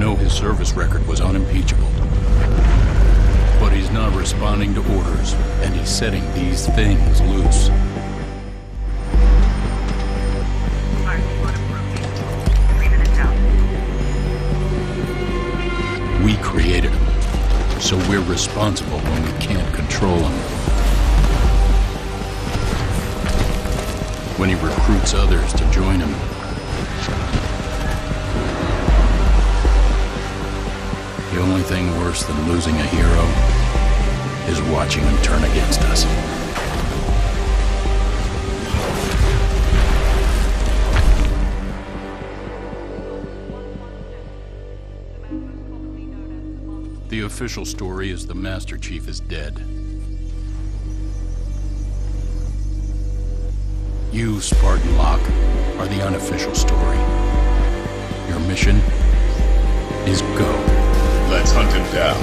know his service record was unimpeachable. But he's not responding to orders, and he's setting these things loose. We created him, so we're responsible when we can't control him. When he recruits others to join him, the only thing worse than losing a hero is watching him turn against us. The official story is the Master Chief is dead. You, Spartan Locke, are the unofficial story. Your mission is go. Let's hunt him down.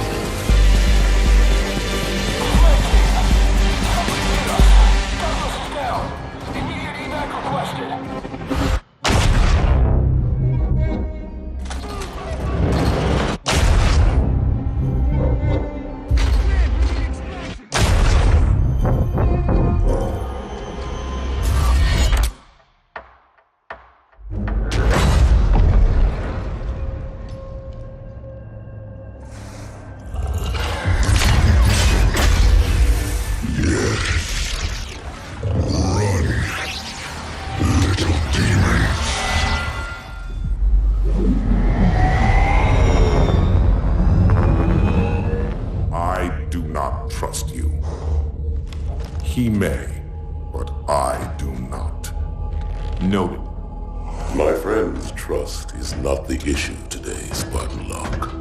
He may, but I do not. Noted. My friend's trust is not the issue today, Spartan Locke.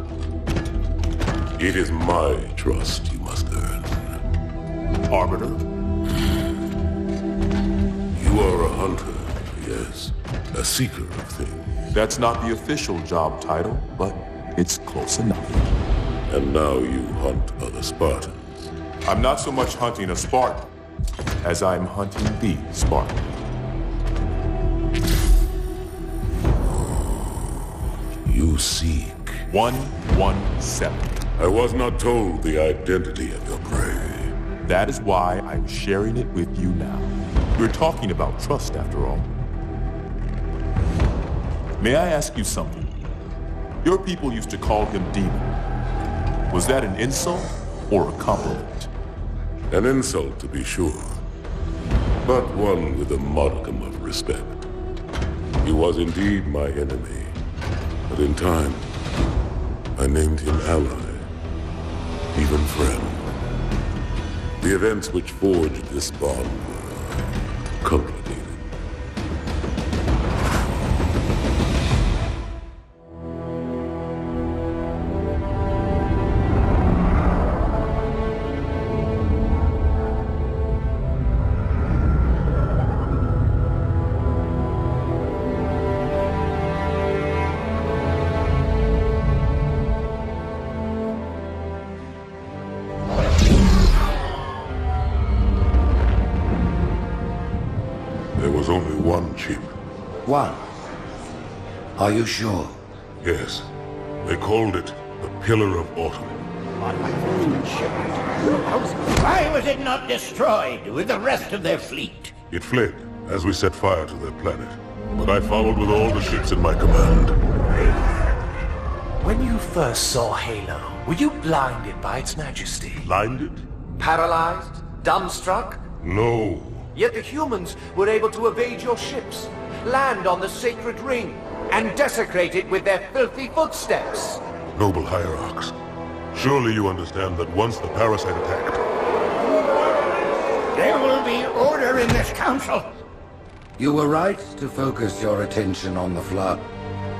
It is my trust you must earn. Arbiter? You are a hunter, yes. A seeker of things. That's not the official job title, but it's close enough. And now you hunt other Spartans. I'm not so much hunting a Spartan as I'm hunting the Spartan. You seek 117. I was not told the identity of your prey. That is why I'm sharing it with you now. We're talking about trust, after all. May I ask you something? Your people used to call him Demon. Was that an insult or a compliment? An insult, to be sure, but one with a modicum of respect. He was indeed my enemy, but in time, I named him ally, even friend. The events which forged this bond were complicated. There was only one chip. One? Are you sure? Yes. They called it the Pillar of Autumn. Why was it not destroyed with the rest of their fleet? It fled as we set fire to their planet. But I followed with all the ships in my command. When you first saw Halo, were you blinded by its majesty? Blinded? Paralyzed? Dumbstruck? No. Yet the humans were able to evade your ships, land on the sacred ring, and desecrate it with their filthy footsteps. Noble hierarchs, surely you understand that once the parasite attacked... There will be order in this council. You were right to focus your attention on the Flood.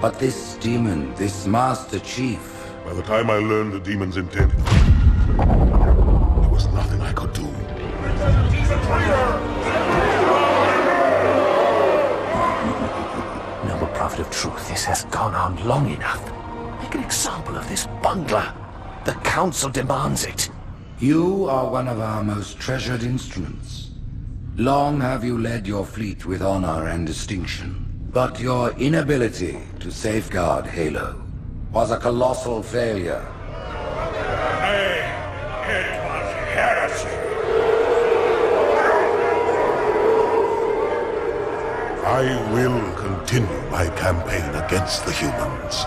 But this demon, this Master Chief... By the time I learned the demon's intent, there was nothing I could do. He's a traitor! Noble Prophet of Truth, this has gone on long enough. Make an example of this bungler. The Council demands it. You are one of our most treasured instruments. Long have you led your fleet with honor and distinction. But your inability to safeguard Halo was a colossal failure. Nay, it was heresy. I will continue my campaign against the humans.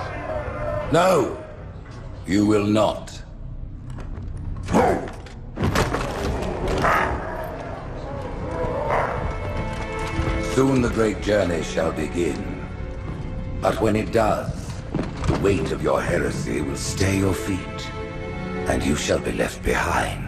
No, you will not. Soon the great journey shall begin. But when it does, the weight of your heresy will stay your feet, and you shall be left behind.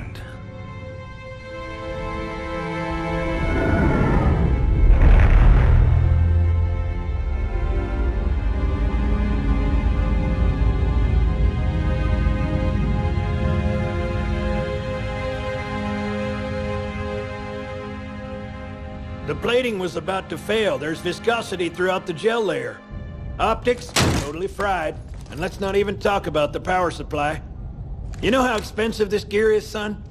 The plating was about to fail. There's viscosity throughout the gel layer. Optics, totally fried. And let's not even talk about the power supply. You know how expensive this gear is, son?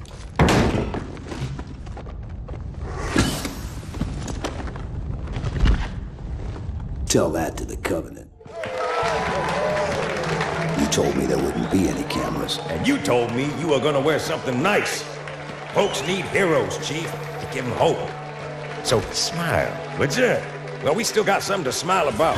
Tell that to the Covenant. You told me there wouldn't be any cameras. And you told me you were gonna wear something nice. Folks need heroes, Chief, to give them hope. So smile, would you? Well, we still got something to smile about.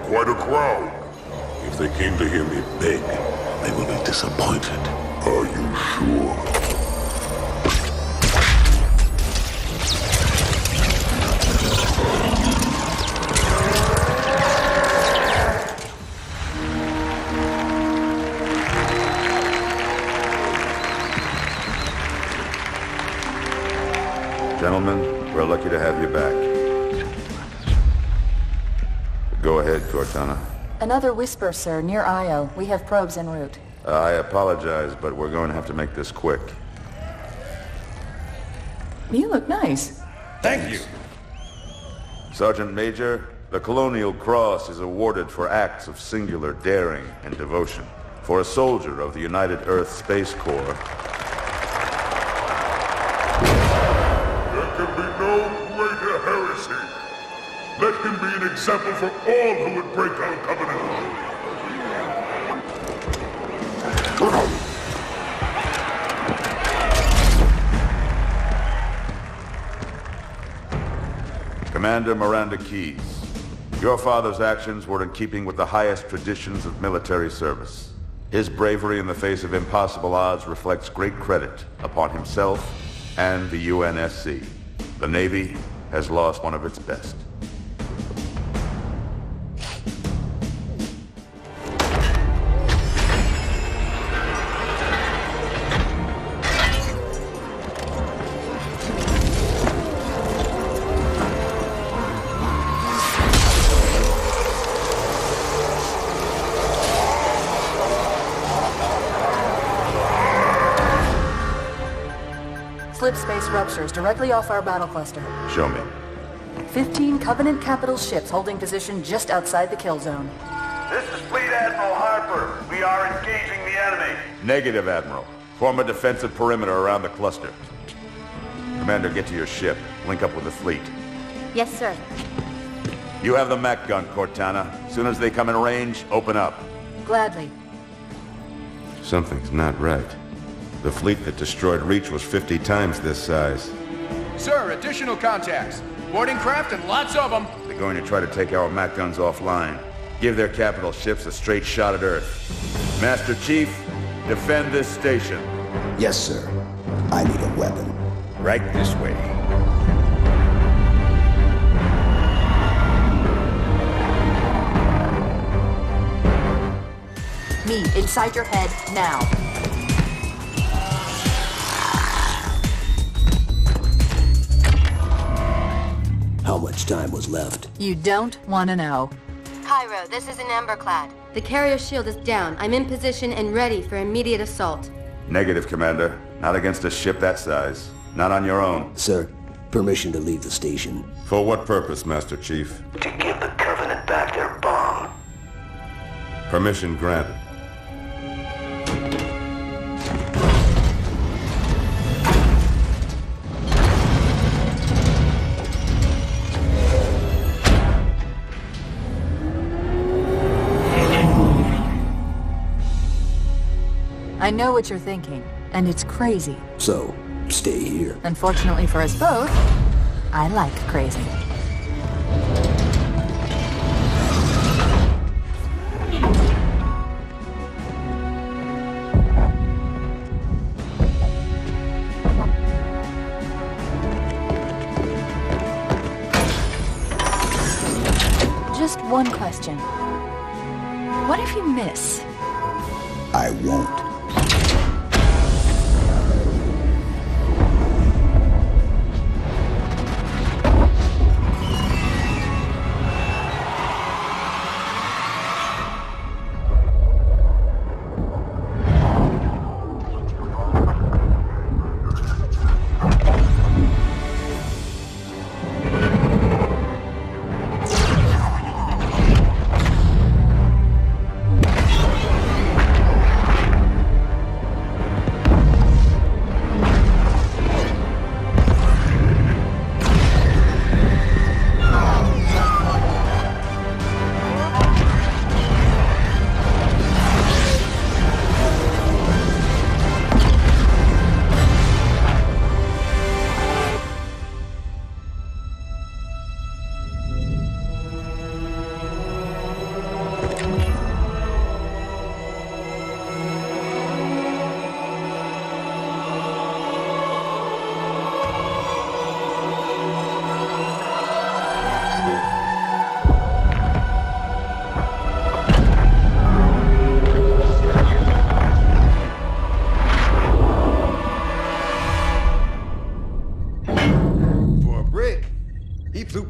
Quite a crowd. If they came to hear me beg, they will be disappointed. Are you sure? Gentlemen, we're lucky to have you back. Go ahead, Cortana. Another whisper, sir, near Io. We have probes en route. I apologize, but we're going to have to make this quick. You look nice. Thank you. Sergeant Major, the Colonial Cross is awarded for acts of singular daring and devotion. For a soldier of the United Earth Space Corps. There can be no greater heresy. Let him be an example for all who would break our covenant. Commander Miranda Keys, your father's actions were in keeping with the highest traditions of military service. His bravery in the face of impossible odds reflects great credit upon himself and the UNSC. The Navy has lost one of its best. Slip space ruptures directly off our battle cluster. Show me. 15 Covenant capital ships holding position just outside the kill zone. This is Fleet Admiral Harper. We are engaging the enemy. Negative, Admiral. Form a defensive perimeter around the cluster. Commander, get to your ship. Link up with the fleet. Yes, sir. You have the Mac gun, Cortana. As soon as they come in range, open up. Gladly. Something's not right. The fleet that destroyed Reach was 50 times this size. Sir, additional contacts. Boarding craft and lots of them. They're going to try to take our Mac guns offline. Give their capital ships a straight shot at Earth. Master Chief, defend this station. Yes, sir. I need a weapon. Right this way. Me, inside your head, now. How much time was left? You don't want to know. Cairo, this is an Emberclad. The carrier shield is down. I'm in position and ready for immediate assault. Negative, Commander. Not against a ship that size. Not on your own. Sir, permission to leave the station. For what purpose, Master Chief? To give the Covenant back their bomb. Permission granted. I know what you're thinking, and it's crazy. So, stay here. Unfortunately for us both, I like crazy. Just one question. What if you miss? I won't.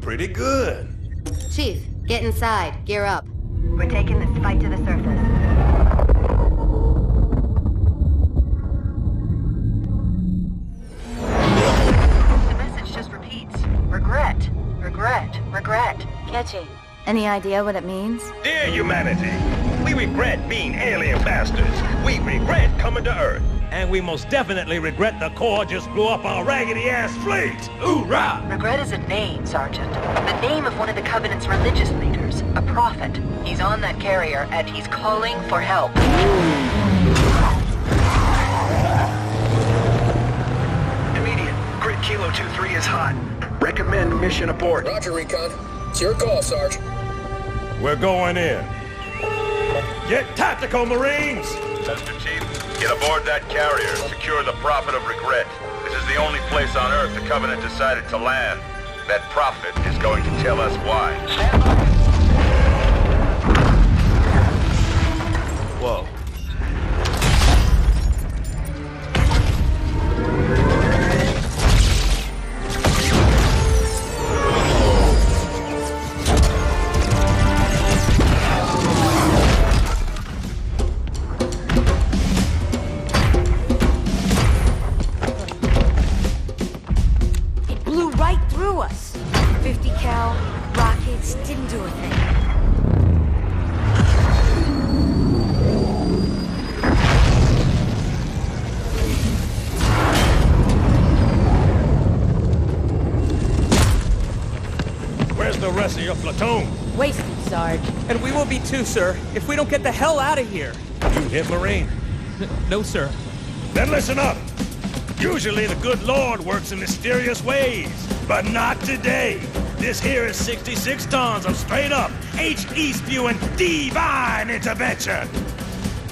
Pretty good. Chief, get inside. Gear up. We're taking this fight to the surface. The message just repeats. Regret. Regret. Regret. Catchy. Any idea what it means? Dear humanity, we regret being alien bastards. We regret coming to Earth. And we most definitely regret the Corps just blew up our raggedy-ass fleet! Hoorah! Regret is a name, Sergeant. The name of one of the Covenant's religious leaders, a prophet. He's on that carrier, and he's calling for help. Immediate. Grid Kilo 2-3 is hot. Recommend mission abort. Roger, Recon. It's your call, Sarge. We're going in. Get tactical, Marines! Master Chief, get aboard that carrier. Secure the Prophet of Regret. This is the only place on Earth the Covenant decided to land. That Prophet is going to tell us why. Stand by. Whoa. Us. 50 cal, rockets, didn't do a thing. Where's the rest of your platoon? Wasted, Sarge. And we will be too, sir, if we don't get the hell out of here. You hit Marine? No, sir. Then listen up. Usually the good Lord works in mysterious ways, but not today. This here is 66 tons of straight-up, HE-spewing divine intervention.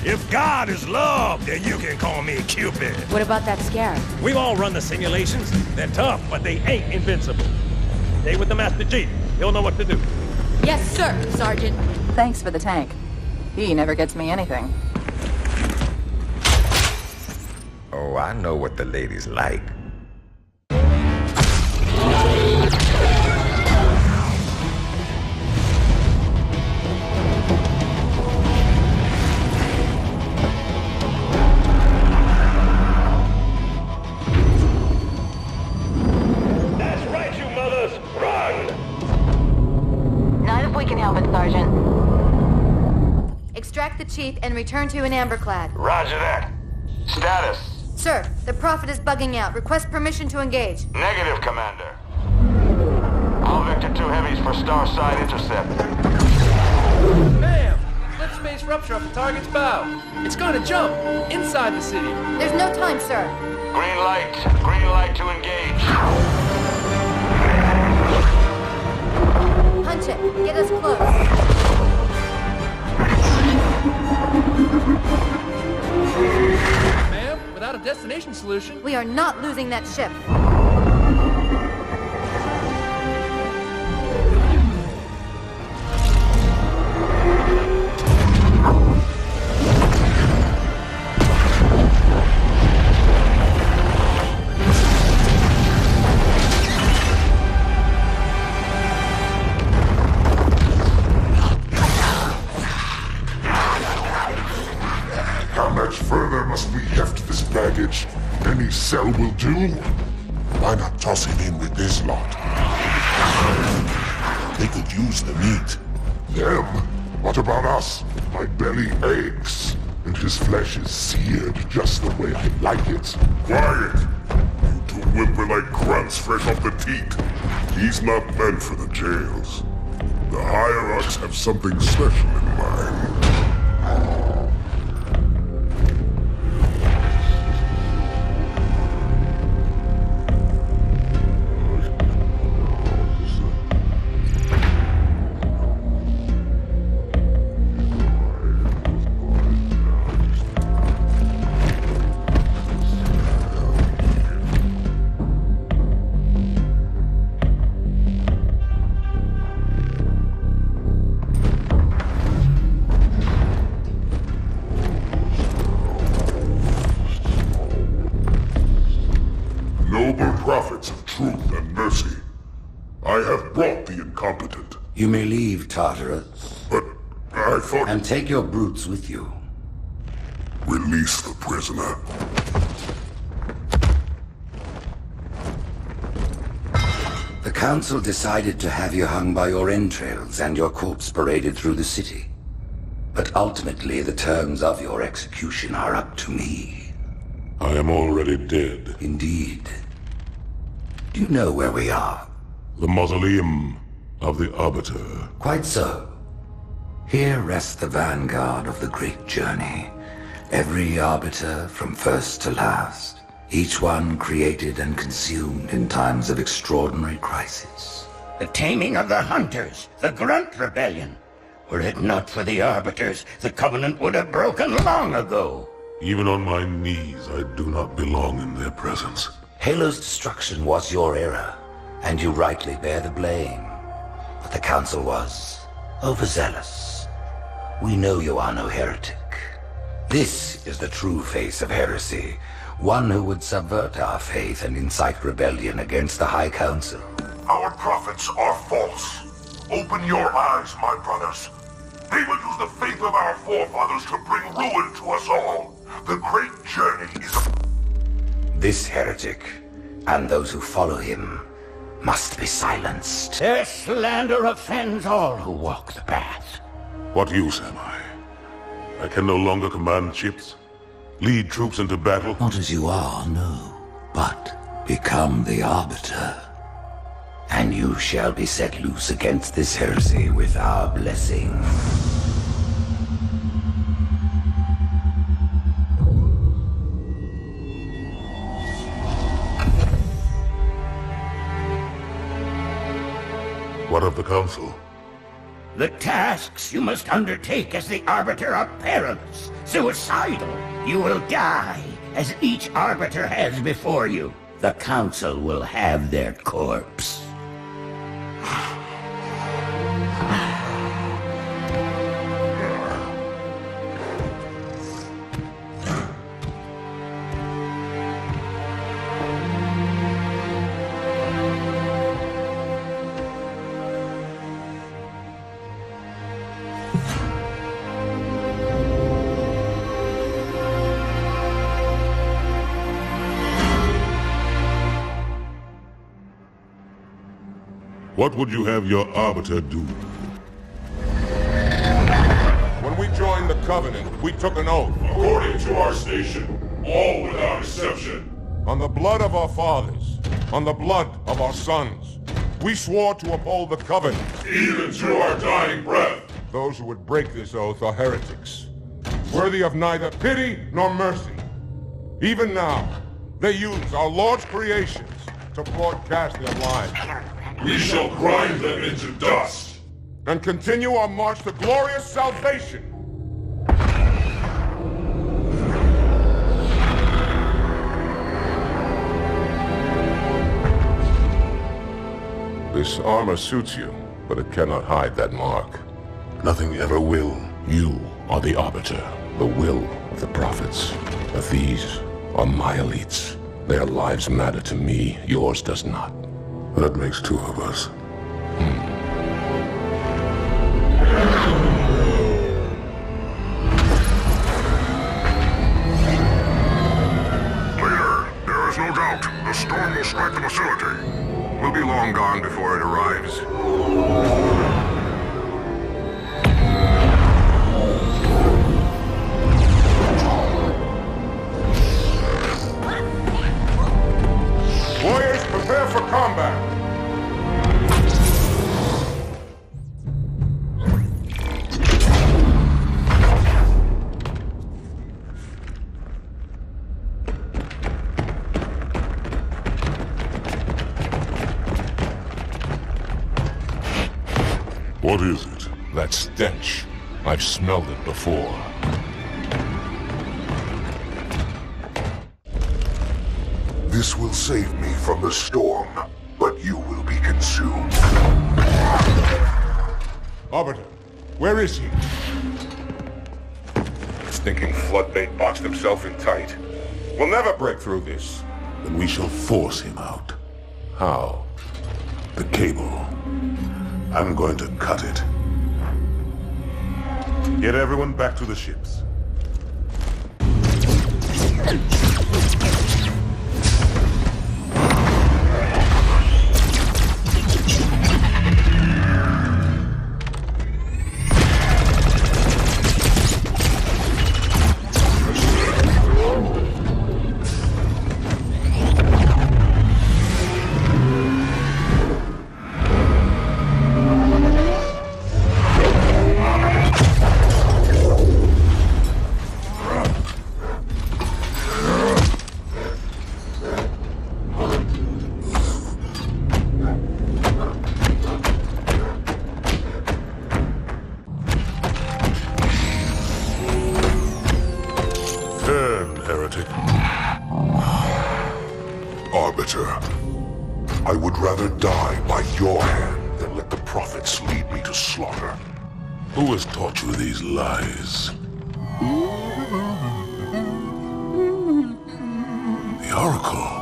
If God is love, then you can call me Cupid. What about that scarab? We've all run the simulations. They're tough, but they ain't invincible. Stay with the Master Chief. He'll know what to do. Yes, sir, Sergeant. Thanks for the tank. He never gets me anything. Oh, I know what the ladies like. sheath and return to an amberclad. Roger that. Status? Sir, the Prophet is bugging out. Request permission to engage. Negative, Commander. All Vector 2 heavies for Starside intercept. Ma'am! Slip space rupture off the target's bow. It's going to jump inside the city. There's no time, sir. Green light to engage. Punch it. Get us close. Ma'am, without a destination solution... We are not losing that ship. How much further must we heft this baggage? Any cell will do. Why not toss him in with this lot? They could use the meat. Them? What about us? My belly aches, and his flesh is seared just the way I like it. Quiet! You two whimper like grunts fresh off the teat. He's not meant for the jails. The hierarchs have something special in mind. Prophets of truth and mercy, I have brought the incompetent. You may leave, Tartarus. But I thought... And take your brutes with you. Release the prisoner. The Council decided to have you hung by your entrails and your corpse paraded through the city. But ultimately, the terms of your execution are up to me. I am already dead. Indeed. Do you know where we are? The mausoleum of the Arbiter. Quite so. Here rests the vanguard of the great journey. Every Arbiter from first to last. Each one created and consumed in times of extraordinary crisis. The taming of the Hunters, the Grunt Rebellion. Were it not for the Arbiters, the Covenant would have broken long ago. Even on my knees, I do not belong in their presence. Halo's destruction was your error, and you rightly bear the blame. But the Council was overzealous. We know you are no heretic. This is the true face of heresy, one who would subvert our faith and incite rebellion against the High Council. Our prophets are false. Open your eyes, my brothers. They will use the faith of our forefathers to bring ruin to us all. The great journey is... This heretic, and those who follow him, must be silenced. Their slander offends all who walk the path. What use am I? I can no longer command ships, lead troops into battle. Not as you are, no, but become the Arbiter. And you shall be set loose against this heresy with our blessing. What of the Council? The tasks you must undertake as the Arbiter are perilous, suicidal. You will die, as each Arbiter has before you. The Council will have their corpse. What would you have your Arbiter do? When we joined the Covenant, we took an oath. According to our station, all without exception. On the blood of our fathers, on the blood of our sons, we swore to uphold the Covenant. Even to our dying breath. Those who would break this oath are heretics, worthy of neither pity nor mercy. Even now, they use our Lord's creations to broadcast their lies. We shall grind them into dust. And continue our march to glorious salvation. This armor suits you, but it cannot hide that mark. Nothing ever will. You are the Arbiter, the will of the prophets. But these are my elites. Their lives matter to me, yours does not. That makes two of us. Leader, there is no doubt the storm will strike the facility. We'll be long gone before it arrives. Warriors, prepare for combat! What is it? That stench. I've smelled it before. This will save me from the storm, but you will be consumed. Arbiter, where is he? Stinking floodbait boxed himself in tight. We'll never break through this. Then we shall force him out. How? The cable. I'm going to cut it. Get everyone back to the ships. Arbiter, I would rather die by your hand than let the prophets lead me to slaughter. Who has taught you these lies? The Oracle.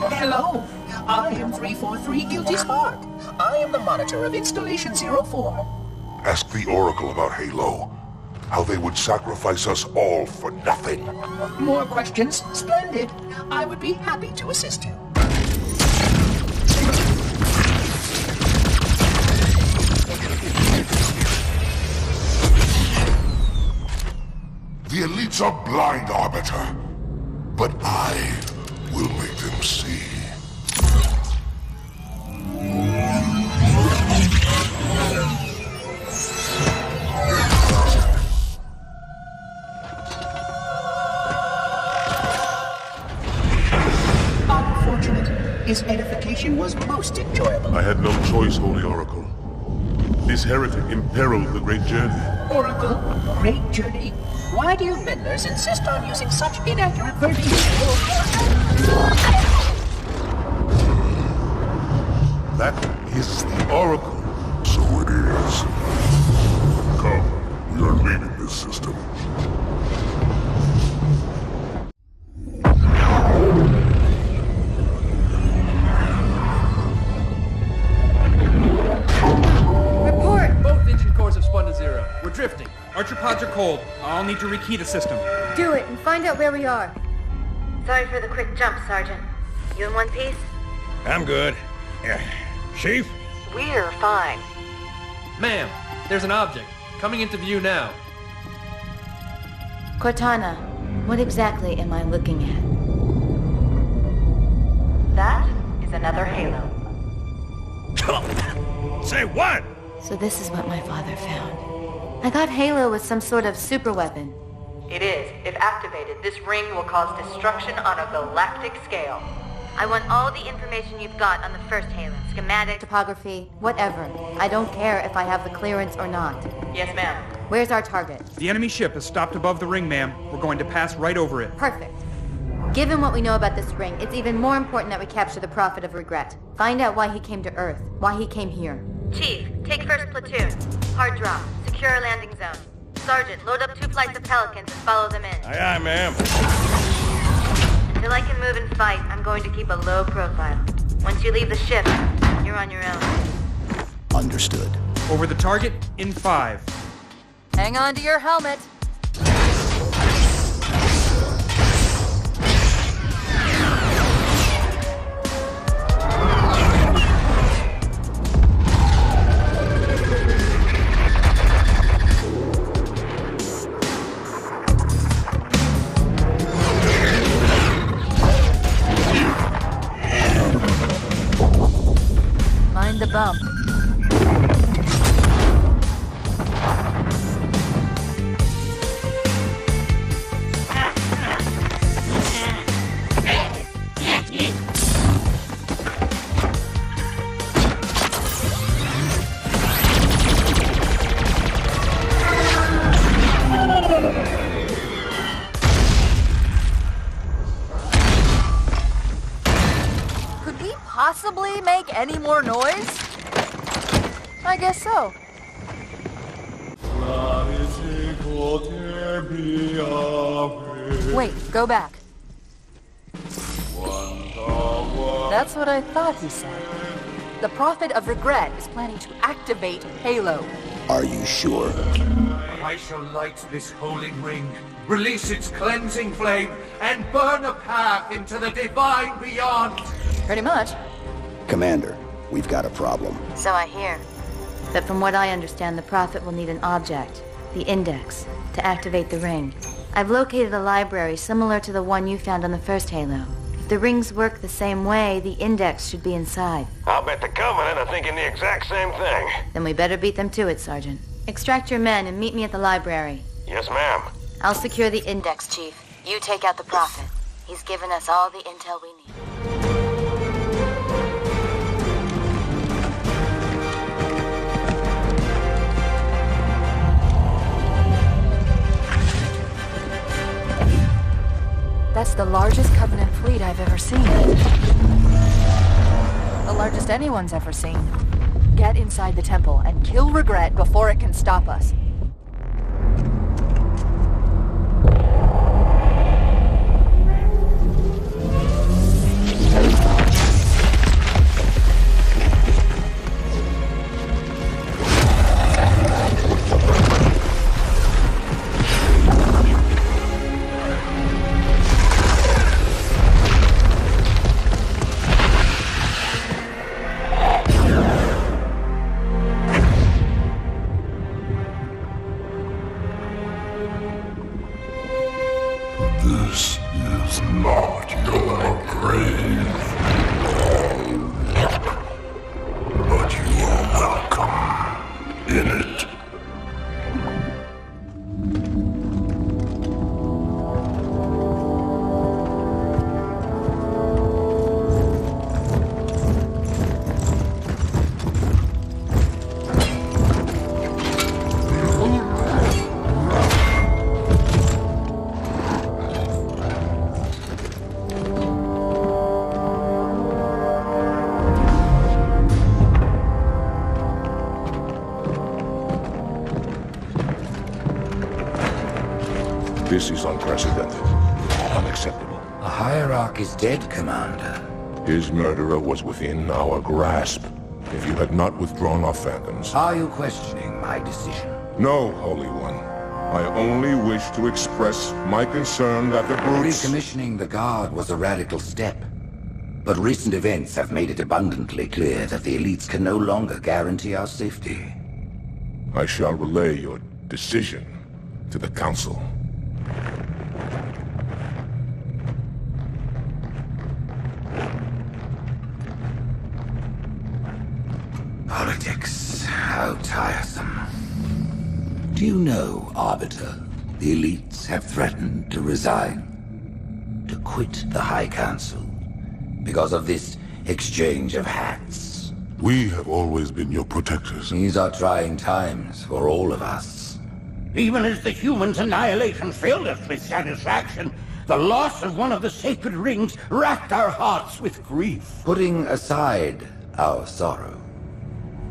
Hello, I am 343 Guilty Spark. I am the monitor of Installation 04. Ask the Oracle about Halo. How they would sacrifice us all for nothing. More questions? Splendid. I would be happy to assist you. The elites are blind, Arbiter. But I will make them see. His edification was most enjoyable. I had no choice, Holy Oracle. This heretic imperiled the great journey. Oracle, great journey. Why do you meddlers insist on using such inaccurate verbiage? That is the Oracle. So it is. Come, we are leaving this system. We're drifting. Archer pods are cold. I'll need to rekey the system. Do it and find out where we are. Sorry for the quick jump, Sergeant. You in one piece? I'm good. Chief? We're fine. Ma'am, there's an object coming into view now. Cortana, what exactly am I looking at? That is another Halo. Say what? So this is what my father found. I thought Halo was some sort of super weapon. It is. If activated, this ring will cause destruction on a galactic scale. I want all the information you've got on the first Halo. Schematic, topography, whatever. I don't care if I have the clearance or not. Yes, ma'am. Where's our target? The enemy ship has stopped above the ring, ma'am. We're going to pass right over it. Perfect. Given what we know about this ring, it's even more important that we capture the Prophet of Regret. Find out why he came to Earth, why he came here. Chief, take first platoon. Hard drop. Secure a landing zone. Sergeant, load up 2 flights of Pelicans and follow them in. Aye, aye, ma'am. Until I can move and fight, I'm going to keep a low profile. Once you leave the ship, you're on your own. Understood. Over the target in 5. Hang on to your helmet. Mind the bump. Could we possibly make any more noise? I guess so. Wait, go back. That's what I thought he said. The Prophet of Regret is planning to activate Halo. Are you sure? I shall light this holy ring, release its cleansing flame, and burn a path into the divine beyond. Pretty much. Commander, we've got a problem. So I hear. But from what I understand, the Prophet will need an object, the Index, to activate the ring. I've located a library similar to the one you found on the first Halo. If the rings work the same way, the Index should be inside. I'll bet the Covenant are thinking the exact same thing. Then we better beat them to it, Sergeant. Extract your men and meet me at the library. Yes, ma'am. I'll secure the Index, Chief. You take out the Prophet. He's given us all the intel we need. That's the largest Covenant fleet I've ever seen. The largest anyone's ever seen. Get inside the temple and kill Regret before it can stop us. This is not your grave. But you are welcome in it. This is unprecedented. Unacceptable. A hierarch is dead, Commander. His murderer was within our grasp. If you had not withdrawn our phantoms... Are you questioning my decision? No, Holy One. I only wish to express my concern that the brutes... Recommissioning the Guard was a radical step. But recent events have made it abundantly clear that the elites can no longer guarantee our safety. I shall relay your decision to the Council. you know, Arbiter, the elites have threatened to resign, to quit the High Council, because of this exchange of hats? We have always been your protectors. These are trying times for all of us. Even as the humans' annihilation filled us with satisfaction, the loss of one of the sacred rings racked our hearts with grief. Putting aside our sorrow,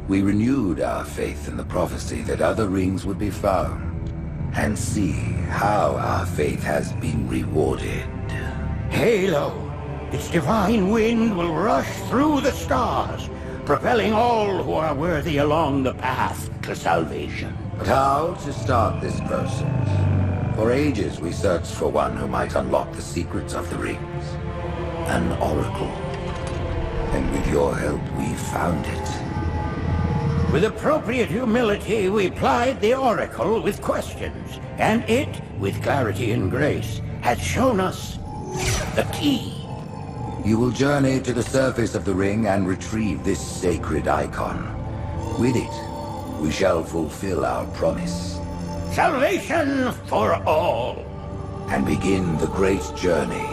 we renewed our faith in the prophecy that other rings would be found, and see how our faith has been rewarded. Halo! Its divine wind will rush through the stars, propelling all who are worthy along the path to salvation. But how to start this process? For ages we searched for one who might unlock the secrets of the rings. An oracle. And with your help, we found it. With appropriate humility, we plied the oracle with questions, and it, with clarity and grace, has shown us the key. You will journey to the surface of the ring and retrieve this sacred icon. With it, we shall fulfill our promise. Salvation for all. And begin the great journey.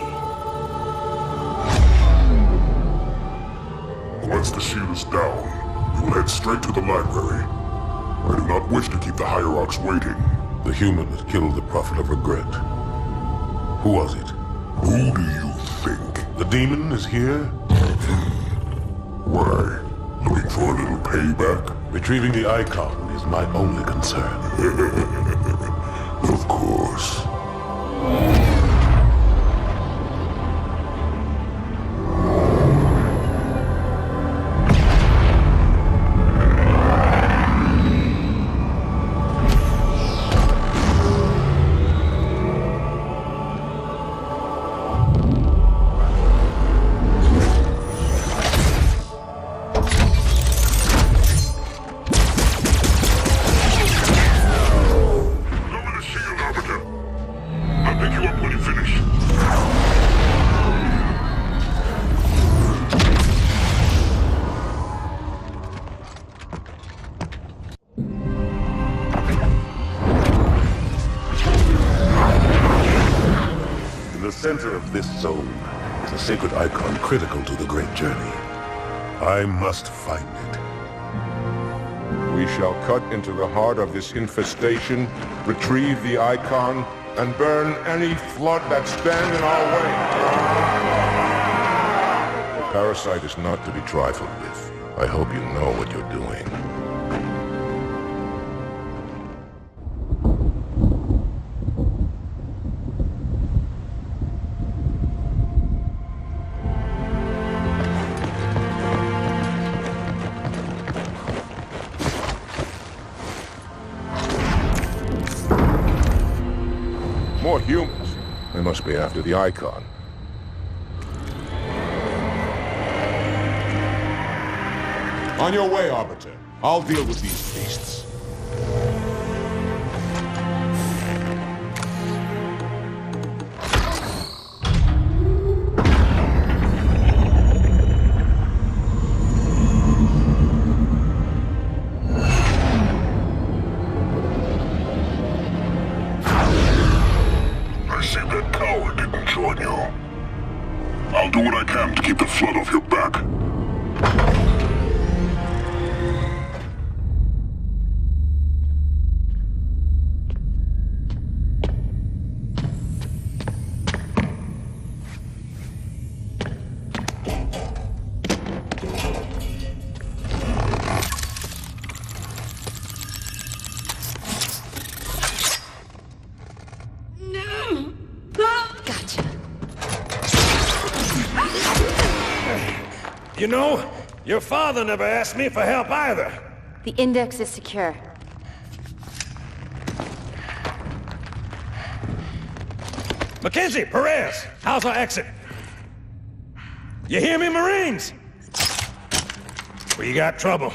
Once the shield is down, we will head straight to the library. I do not wish to keep the Hierarchs waiting. The human that killed the Prophet of Regret. Who was it? Who do you think? The demon is here? Why? Looking for a little payback? Retrieving the icon is my only concern. Of course. This zone is a sacred icon critical to the great journey. I must find it. We shall cut into the heart of this infestation, retrieve the icon, and burn any flood that stand in our way. The parasite is not to be trifled with. I hope you know what you're doing. More humans. They must be after the icon. On your way, Arbiter. I'll deal with these beasts. I'll do what I can to keep the flood off your back. You know, your father never asked me for help either. The index is secure. Mackenzie, Perez, how's our exit? You hear me, Marines? We got trouble.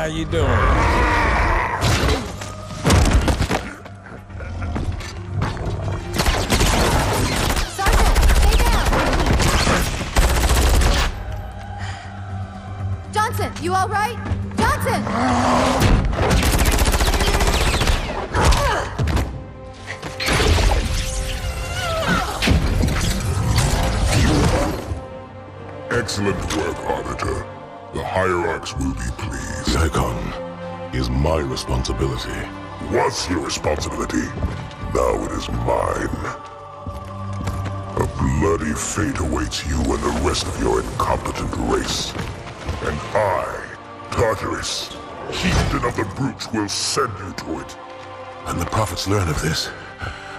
How you doing? Johnson, you all right? Johnson! Excellent work, Arbiter. The Hierarchs will be pleased. The Icon is my responsibility. Was your responsibility. Now it is mine. A bloody fate awaits you and the rest of your incompetent race. And I, Tartarus, chieftain of the Brutes, will send you to it. And the prophets learn of this,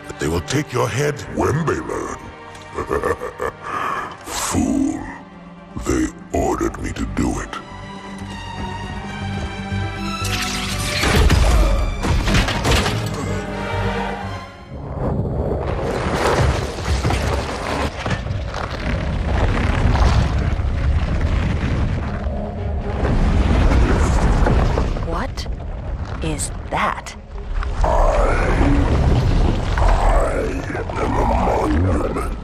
that they will take your head when they learn. Fool. They ordered me to do it. What is that? I am a monument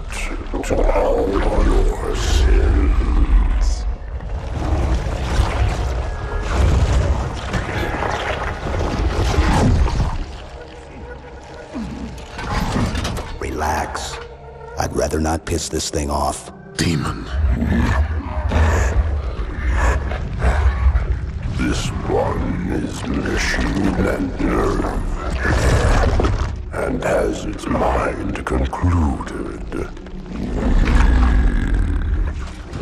to all your sins. Relax. I'd rather not piss this thing off. Demon. This one is machine and nerve, and has its mind concluded.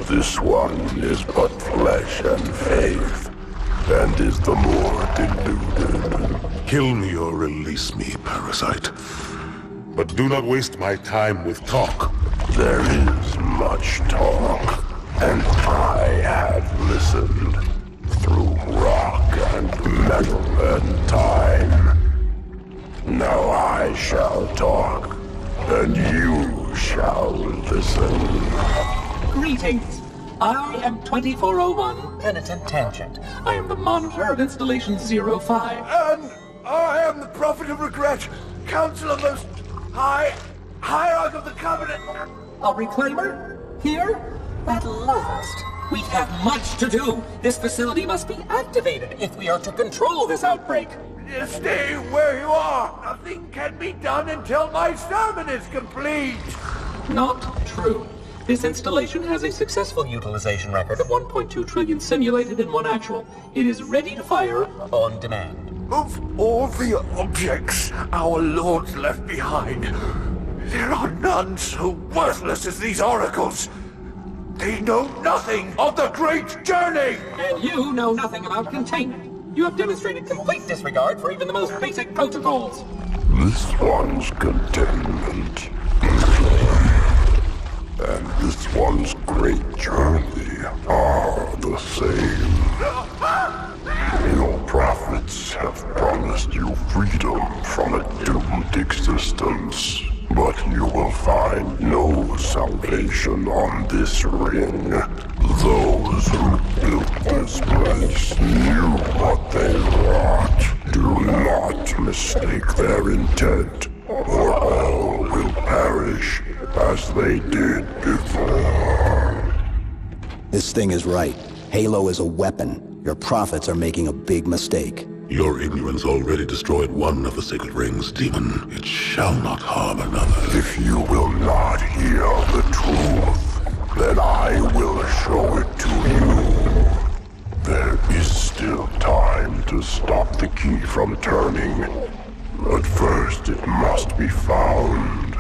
This one is but flesh and faith, and is the more deluded. Kill me or release me, parasite. But do not waste my time with talk. There is much talk, and I have listened through rock and metal and time. Now I shall talk, and you shall listen. Greetings. I am 2401 Penitent Tangent. I am the monitor of Installation 05. And I am the Prophet of Regret, Council of Most High, Hierarch of the Covenant. A reclaimer? Here? At last. We have much to do. This facility must be activated if we are to control this outbreak. Stay where you are. Nothing can be done until my sermon is complete. Not true. This installation has a successful utilization record of 1.2 trillion simulated and 1 actual. It is ready to fire on demand. Of all the objects our lords left behind, there are none so worthless as these oracles. They know nothing of the great journey! And you know nothing about containment. You have demonstrated complete disregard for even the most basic protocols. This one's containment. And this one's great journey are the same. Your prophets have promised you freedom from a doomed existence. But you will find no salvation on this ring. Those who built this place knew what they wrought. Do not mistake their intent, or all will perish as they did before. This thing is right. Halo is a weapon. Your prophets are making a big mistake. Your ignorance already destroyed one of the sacred rings, demon. It shall not harm another. If you will not hear the truth, then I will show it to you. There is still time to stop the key from turning. But first it must be found.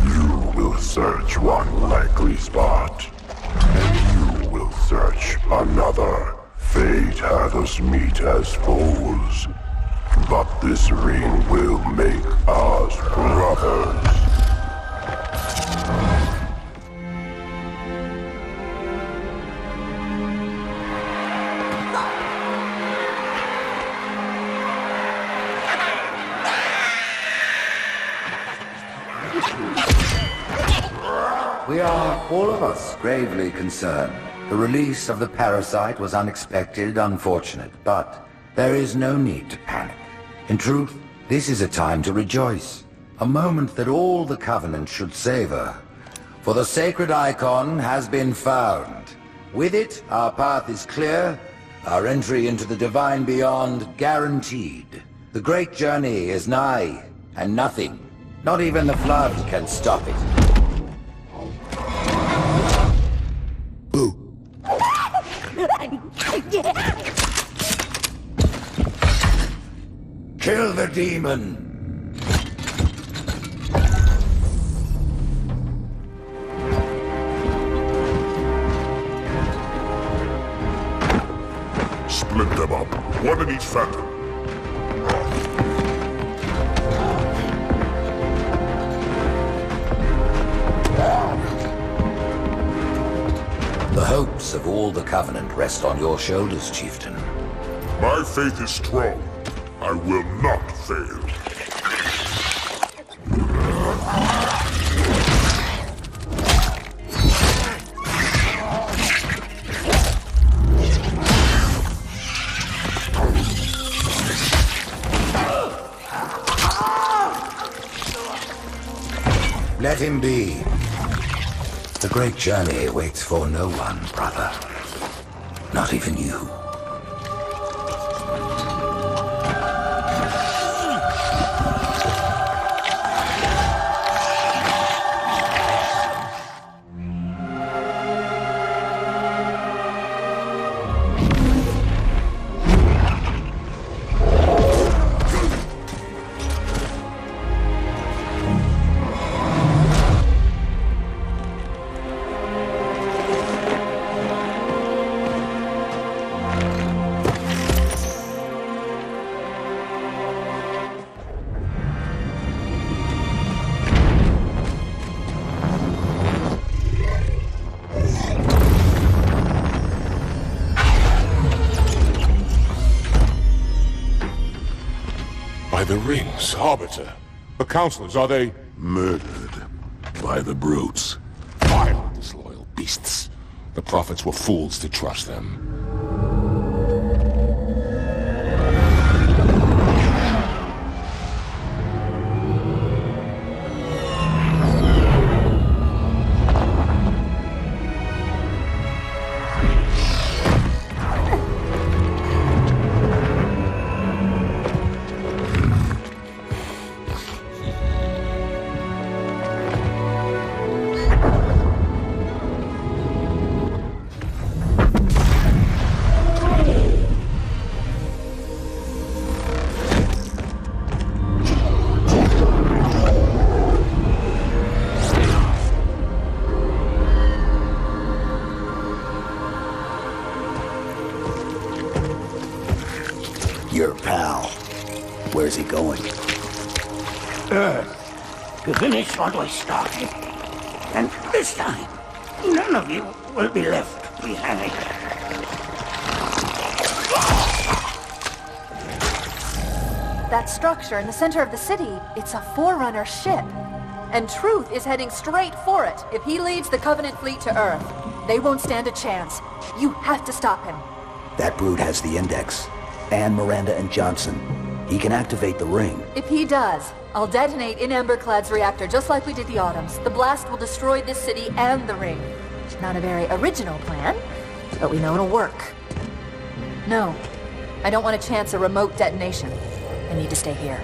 You will search one likely spot, and you will search another. Fate had us meet as foes, but this ring will make us brothers. We are, all of us, gravely concerned. The release of the parasite was unexpected, unfortunate, but There is no need to panic. In truth, this is a time to rejoice. A moment that all the Covenant should savor. For the sacred icon has been found. With it, our path is clear, our entry into the divine beyond guaranteed. The great journey is nigh, and nothing, not even the flood, can stop it. Boo. Kill the demon! Split them up, one in each phantom. The hopes of all the Covenant rest on your shoulders, Chieftain. My faith is strong. I will not fail. Let him be. The great journey waits for no one, brother. Not even you. The rings, Arbiter. The counselors, are they murdered by the brutes? Vile, disloyal beasts. The prophets were fools to trust them. Your pal. Where's he going? Earth, to finish what we started. And this time, none of you will be left behind. That structure in the center of the city, it's a Forerunner ship. And Truth is heading straight for it. If he leads the Covenant fleet to Earth, they won't stand a chance. You have to stop him. That brute has the Index. And Miranda and Johnson. He can activate the ring. If he does, I'll detonate in Emberclad's reactor just like we did the Autumns. The blast will destroy this city and the ring. Not a very original plan, but we know it'll work. No, I don't want to chance a remote detonation. I need to stay here.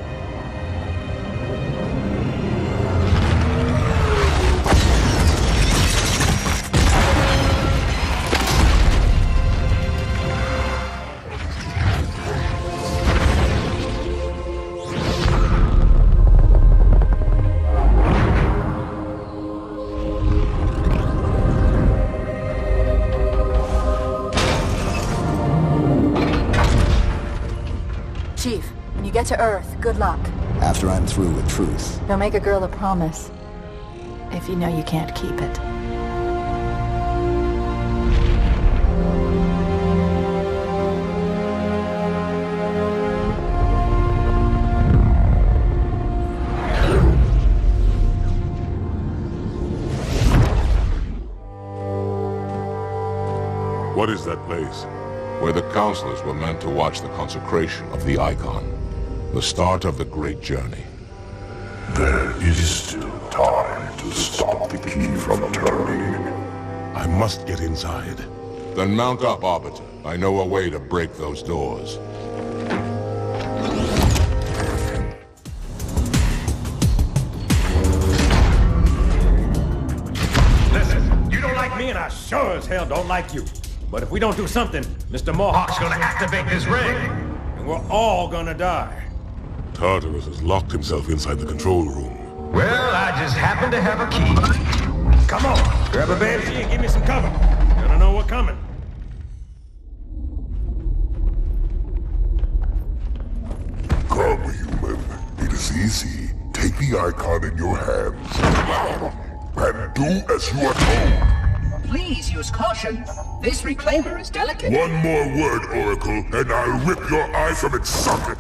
Chief, when you get to Earth, good luck. After I'm through with Truth. Don't make a girl a promise if you know you can't keep it. What is that place? where the counselors were meant to watch the consecration of the icon. The start of the great journey. There is still time to stop the key from turning. I must get inside. Then mount up, Arbiter. I know a way to break those doors. Listen, you don't like me and I sure as hell don't like you. But if we don't do something, Mr. Mohawk's gonna activate this ring. And we're all gonna die. Tartarus has locked himself inside the control room. Well, I just happen to have a key. Come on, grab a banshee and give me some cover. Gonna know what's coming. Come, human. It is easy. Take the icon in your hands. And do as you are told. Please use caution. This reclaimer is delicate. One more word, Oracle, and I'll rip your eye from its socket.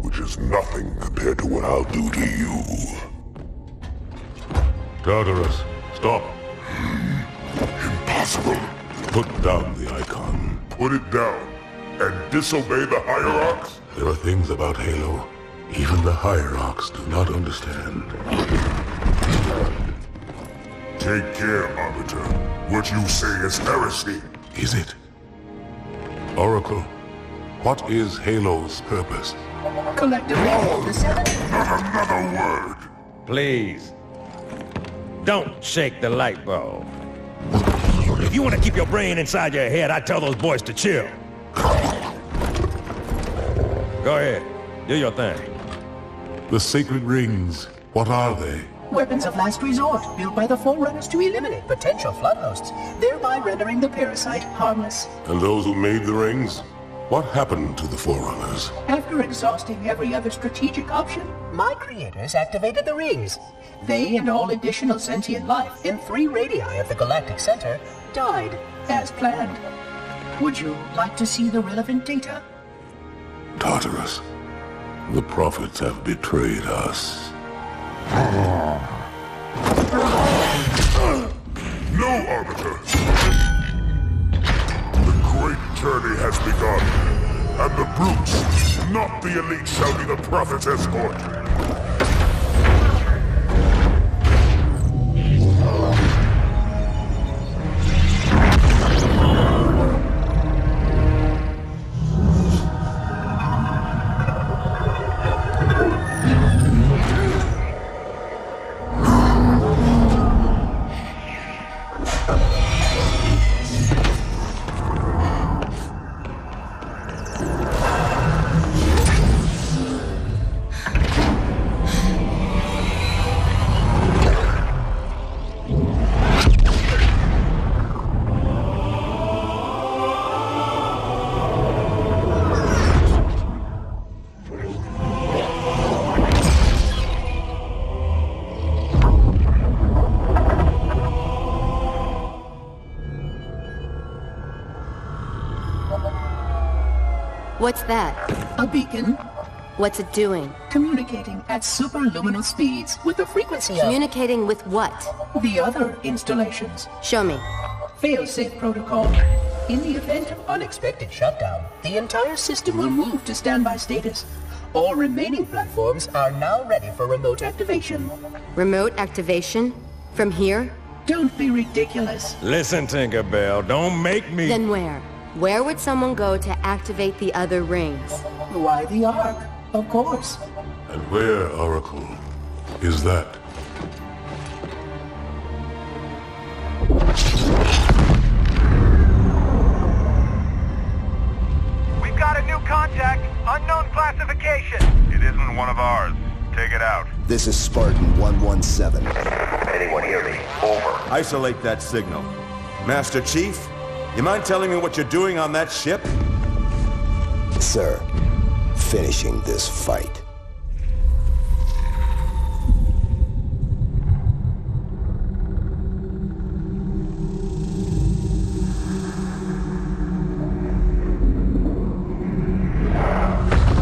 Which is nothing compared to what I'll do to you. Tartarus, stop. Impossible. Put down the icon. Put it down and disobey the Hierarchs? There are things about Halo even the Hierarchs do not understand. Take care, Arbiter. What you say is heresy. Is it? Oracle, what is Halo's purpose? Collectively, the seven... Not another word. Please. Don't shake the light bulb. If you want to keep your brain inside your head, I tell those boys to chill. Go ahead. Do your thing. The sacred rings, what are they? Weapons of last resort, built by the Forerunners to eliminate potential flood hosts, thereby rendering the parasite harmless. And those who made the rings? What happened to the Forerunners? After exhausting every other strategic option, my creators activated the rings. They and all additional sentient life in 3 radii of the galactic center died, as planned. Would you like to see the relevant data? Tartarus, the prophets have betrayed us. No, Arbiter! The great journey has begun, and the brutes, not the elite, shall be the prophet's escort. What's that? A beacon. What's it doing? Communicating at superluminal speeds with the frequency of... Communicating with what? The other installations. Show me. Fail-safe protocol. In the event of unexpected shutdown, the entire system will move to standby status. All remaining platforms are now ready for remote activation. Remote activation? From here? Don't be ridiculous. Listen, Tinkerbell, don't make me... Then where? Where would someone go to activate the other rings? Why the Ark? Of course. And where, Oracle, is that? We've got a new contact. Unknown classification. It isn't one of ours. Take it out. This is Spartan 117. Anyone hear me? Over. Isolate that signal. Master Chief, you mind telling me what you're doing on that ship? Sir, finishing this fight.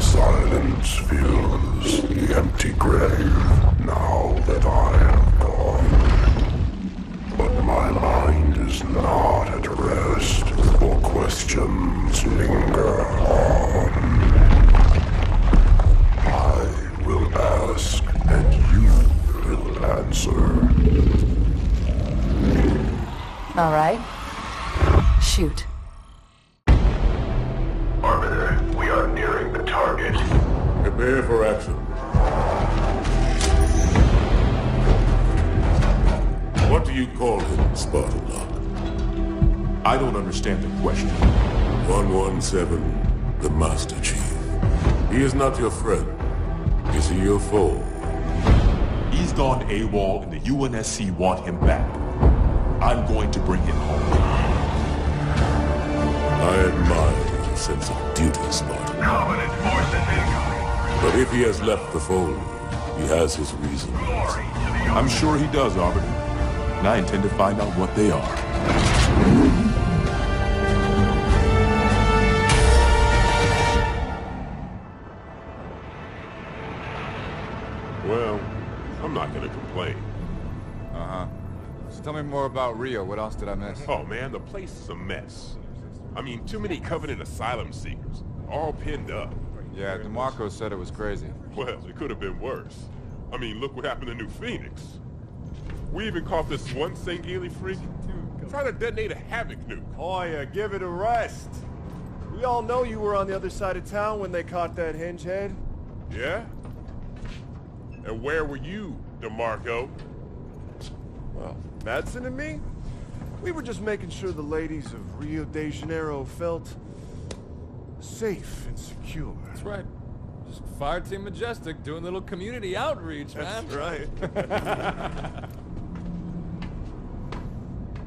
Silence fills the empty grave now that I am gone. But my mind is not at rest or questioning. questions linger on. I will ask, and you will answer. All right. Shoot. Arbiter, we are nearing the target. Prepare for action. What do you call him, Spartan? I don't understand the question. 117, the Master Chief. He is not your friend. Is he your foe? He's gone AWOL and the UNSC want him back. I'm going to bring him home. I admire your sense of duty, Spartan. Covenant forces incoming. But if he has left the fold, he has his reasons. I'm sure he does, Arbiter. And I intend to find out what they are. Well, I'm not gonna complain. Uh-huh. So tell me more about Rio. What else did I miss? Oh man, the place is a mess. I mean, too many Covenant asylum seekers, all pinned up. Yeah, DeMarco said it was crazy. Well, it could have been worse. I mean, look what happened to New Phoenix. We even caught this one Sangheili freak trying to detonate a Havoc nuke. Oh yeah, give it a rest. We all know you were on the other side of town when they caught that hinge head. Yeah? And where were you, DeMarco? Well, Madsen and me? We were just making sure the ladies of Rio de Janeiro felt safe and secure. That's right. Just Fireteam Majestic doing a little community outreach, man. That's right.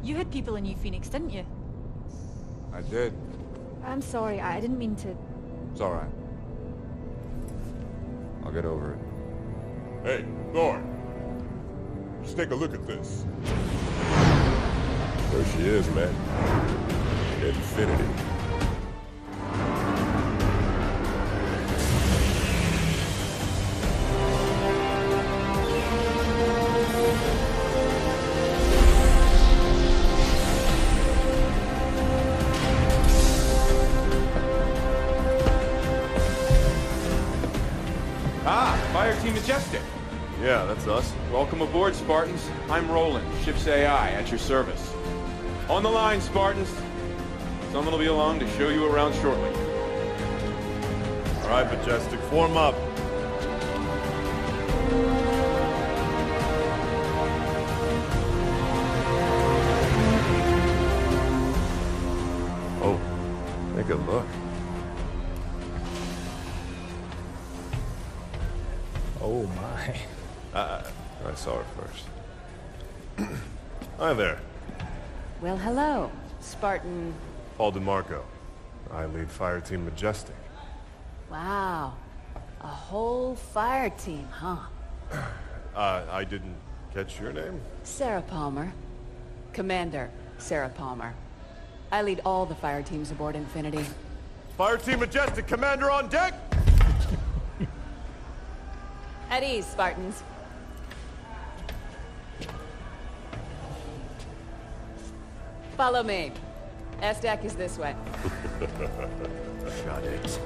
You had people in New Phoenix, didn't you? I did. I'm sorry, I didn't mean to... It's alright. I'll get over it. Hey, Thor. Just take a look at this. There she is, man. Infinity. Fireteam Majestic. Yeah, that's us. Welcome aboard, Spartans. I'm Roland, ship's AI, at your service. On the line, Spartans. Someone will be along to show you around shortly. All right, Majestic, form up. Oh, take a look. Oh my. I saw her first. Hi there. Well, hello, Spartan. Paul DeMarco. I lead Fireteam Majestic. Wow. A whole fire team, huh? I didn't catch your name? Sarah Palmer. Commander Sarah Palmer. I lead all the fire teams aboard Infinity. Fireteam Majestic, Commander on deck! At ease, Spartans. Follow me. S-Deck is this way. Got it.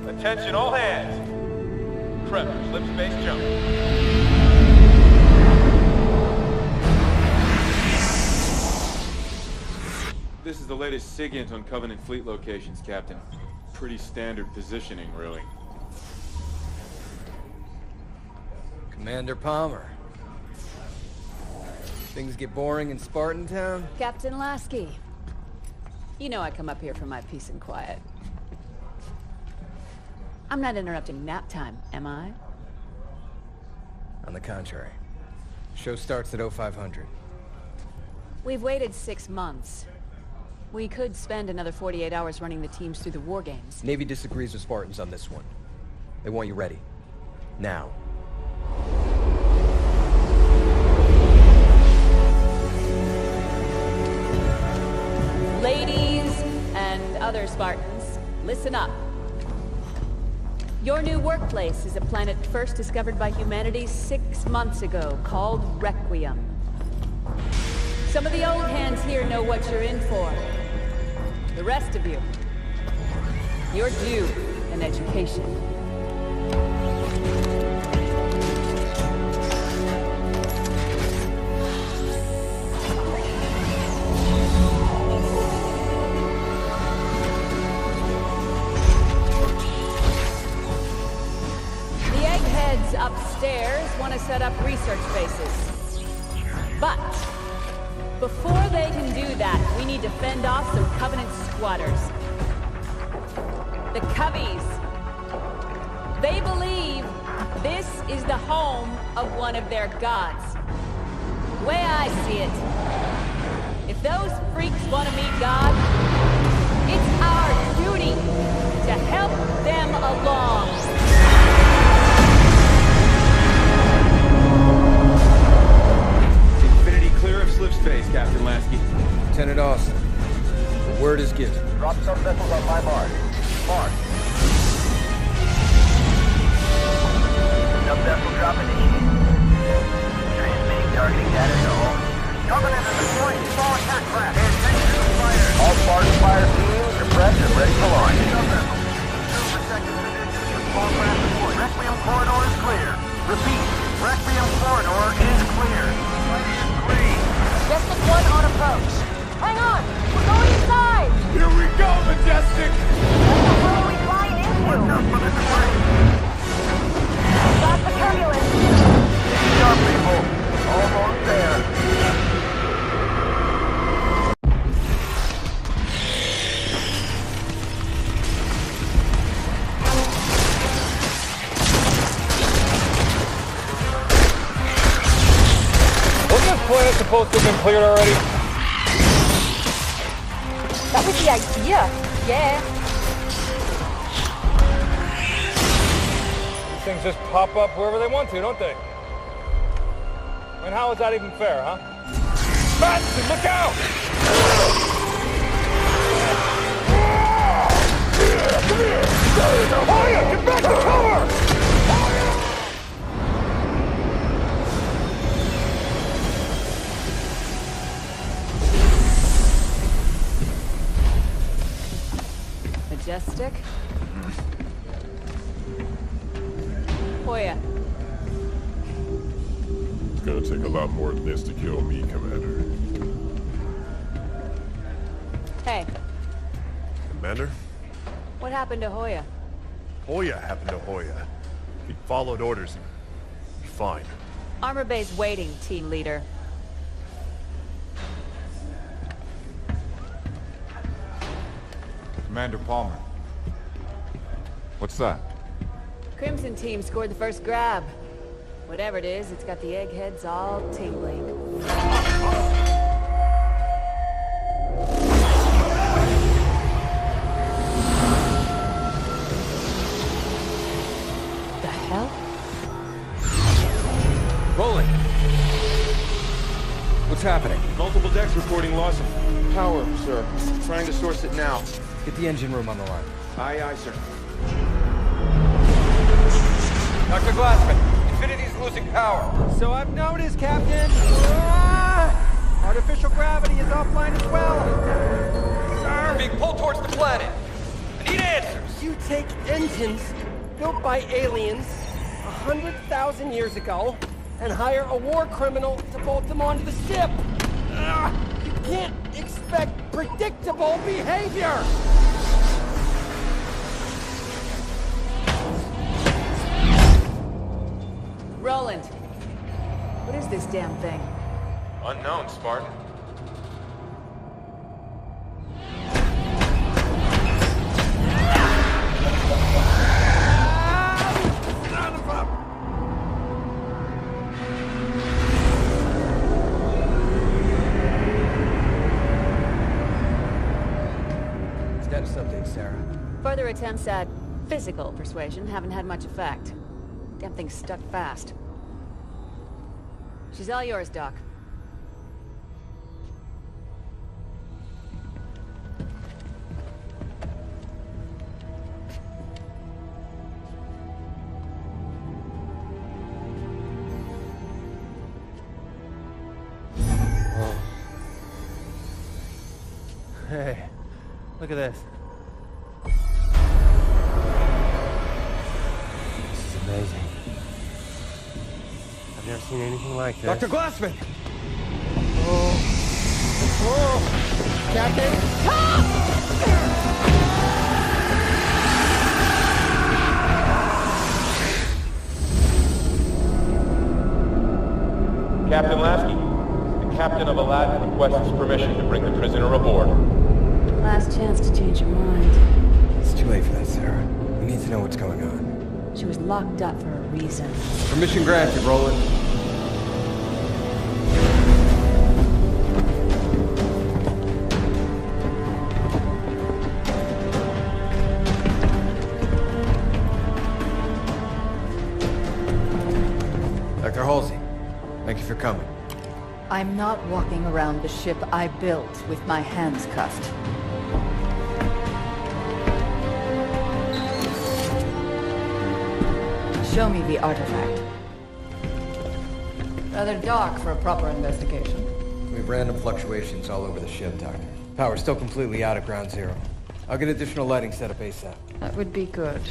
Attention all hands. Prep for slip space jump. This is the latest SIGINT on Covenant fleet locations, Captain. Pretty standard positioning, really. Commander Palmer. Things get boring in Spartan Town? Captain Lasky. You know I come up here for my peace and quiet. I'm not interrupting nap time, am I? On the contrary. Show starts at 0500. We've waited 6 months. We could spend another 48 hours running the teams through the war games. Navy disagrees with Spartans on this one. They want you ready. Now. Ladies and other Spartans, listen up. Your new workplace is a planet first discovered by humanity 6 months ago, called Requiem. Some of the old hands here know what you're in for. The rest of you, you're due an education. The eggheads upstairs want to set up research bases. But before they can do that, we need to fend off some Covenant squatters. The Cubbies. They believe this is the home of one of their gods. The way I see it, if those freaks want to meet God, it's our duty to help them along. Infinity clear of slip space, Captain Lasky. Lieutenant Austin, the word is given. Drop some missiles on my mark. Mark. Sub-vessel drop initiated. Transmitting targeting data to all. Covenant is deploying small attack craft. Pay attention to the fire. All Spartan fire teams are prepped and ready for launch. Sub-vessel. Protected position. Small craft report. Requiem corridor is clear. Repeat. Requiem corridor is clear. Green. Majestic 1 on approach. Hang on! We're going inside! Here we go, Majestic! What are we flying into? What's up for the terrain? Stop the turbulence! Keep up, people. Almost there. Wasn't this planet supposed to have been cleared already? That was the idea, yeah. These things just pop up wherever they want to, don't they? I mean, how is that even fair, huh? Spartans, look out! Come here! Hoya, get back to cover! Majestic. Hoya. It's gonna take a lot more than this to kill me, Commander. Hey, Commander? what happened to Hoya? Hoya happened to Hoya. He followed orders and... he's fine. Armor bay's waiting, team leader. Commander Palmer. What's that? Crimson team scored the first grab. Whatever it is, it's got the eggheads all tingling. The hell? Rolling. What's happening? Multiple decks reporting loss of power, sir. Trying to source it now. Get the engine room on the line. Aye, aye, sir. Dr. Glassman, Infinity's losing power. So I've noticed, Captain. Artificial gravity is offline as well. Sir, being pulled towards the planet. I need answers. You take engines built by aliens 100,000 years ago and hire a war criminal to bolt them onto the ship. You can't expect predictable behavior. Roland, what is this damn thing? Unknown, Spartan. Status update, Sarah. Further attempts at physical persuasion haven't had much effect. Damn thing's stuck fast. She's all yours, Doc. Hey, Look at this. This is amazing. I've never seen anything like this. Dr. Glassman! Oh, Captain! Captain Lasky, the captain of Aladdin requests permission to bring the prisoner aboard. Last chance to change your mind. It's too late for that, Sarah. We need to know what's going on. She was locked up for a reason. Permission granted, Roland. Dr. Halsey, thank you for coming. I'm not walking around the ship I built with my hands cuffed. Show me the artifact. Rather dark for a proper investigation. We have random fluctuations all over the ship, Doctor. Power's still completely out at ground zero. I'll get additional lighting set up ASAP. That would be good.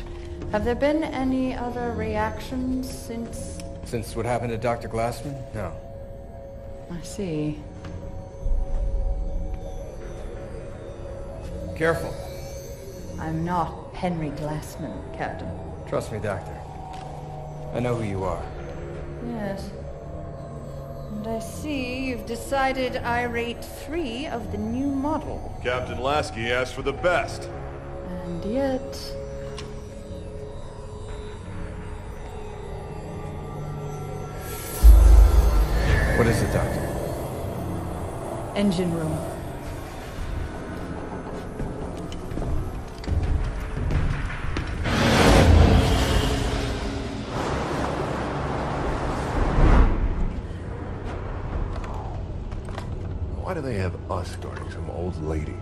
Have there been any other reactions since... Since what happened to Dr. Glassman? No. I see. Careful. I'm not Henry Glassman, Captain. Trust me, Doctor. I know who you are. Yes. And I see you've decided I rate 3 of the new model. Captain Lasky asked for the best. And yet... What is it, Doctor? Engine room. Why do they have us guarding some old lady?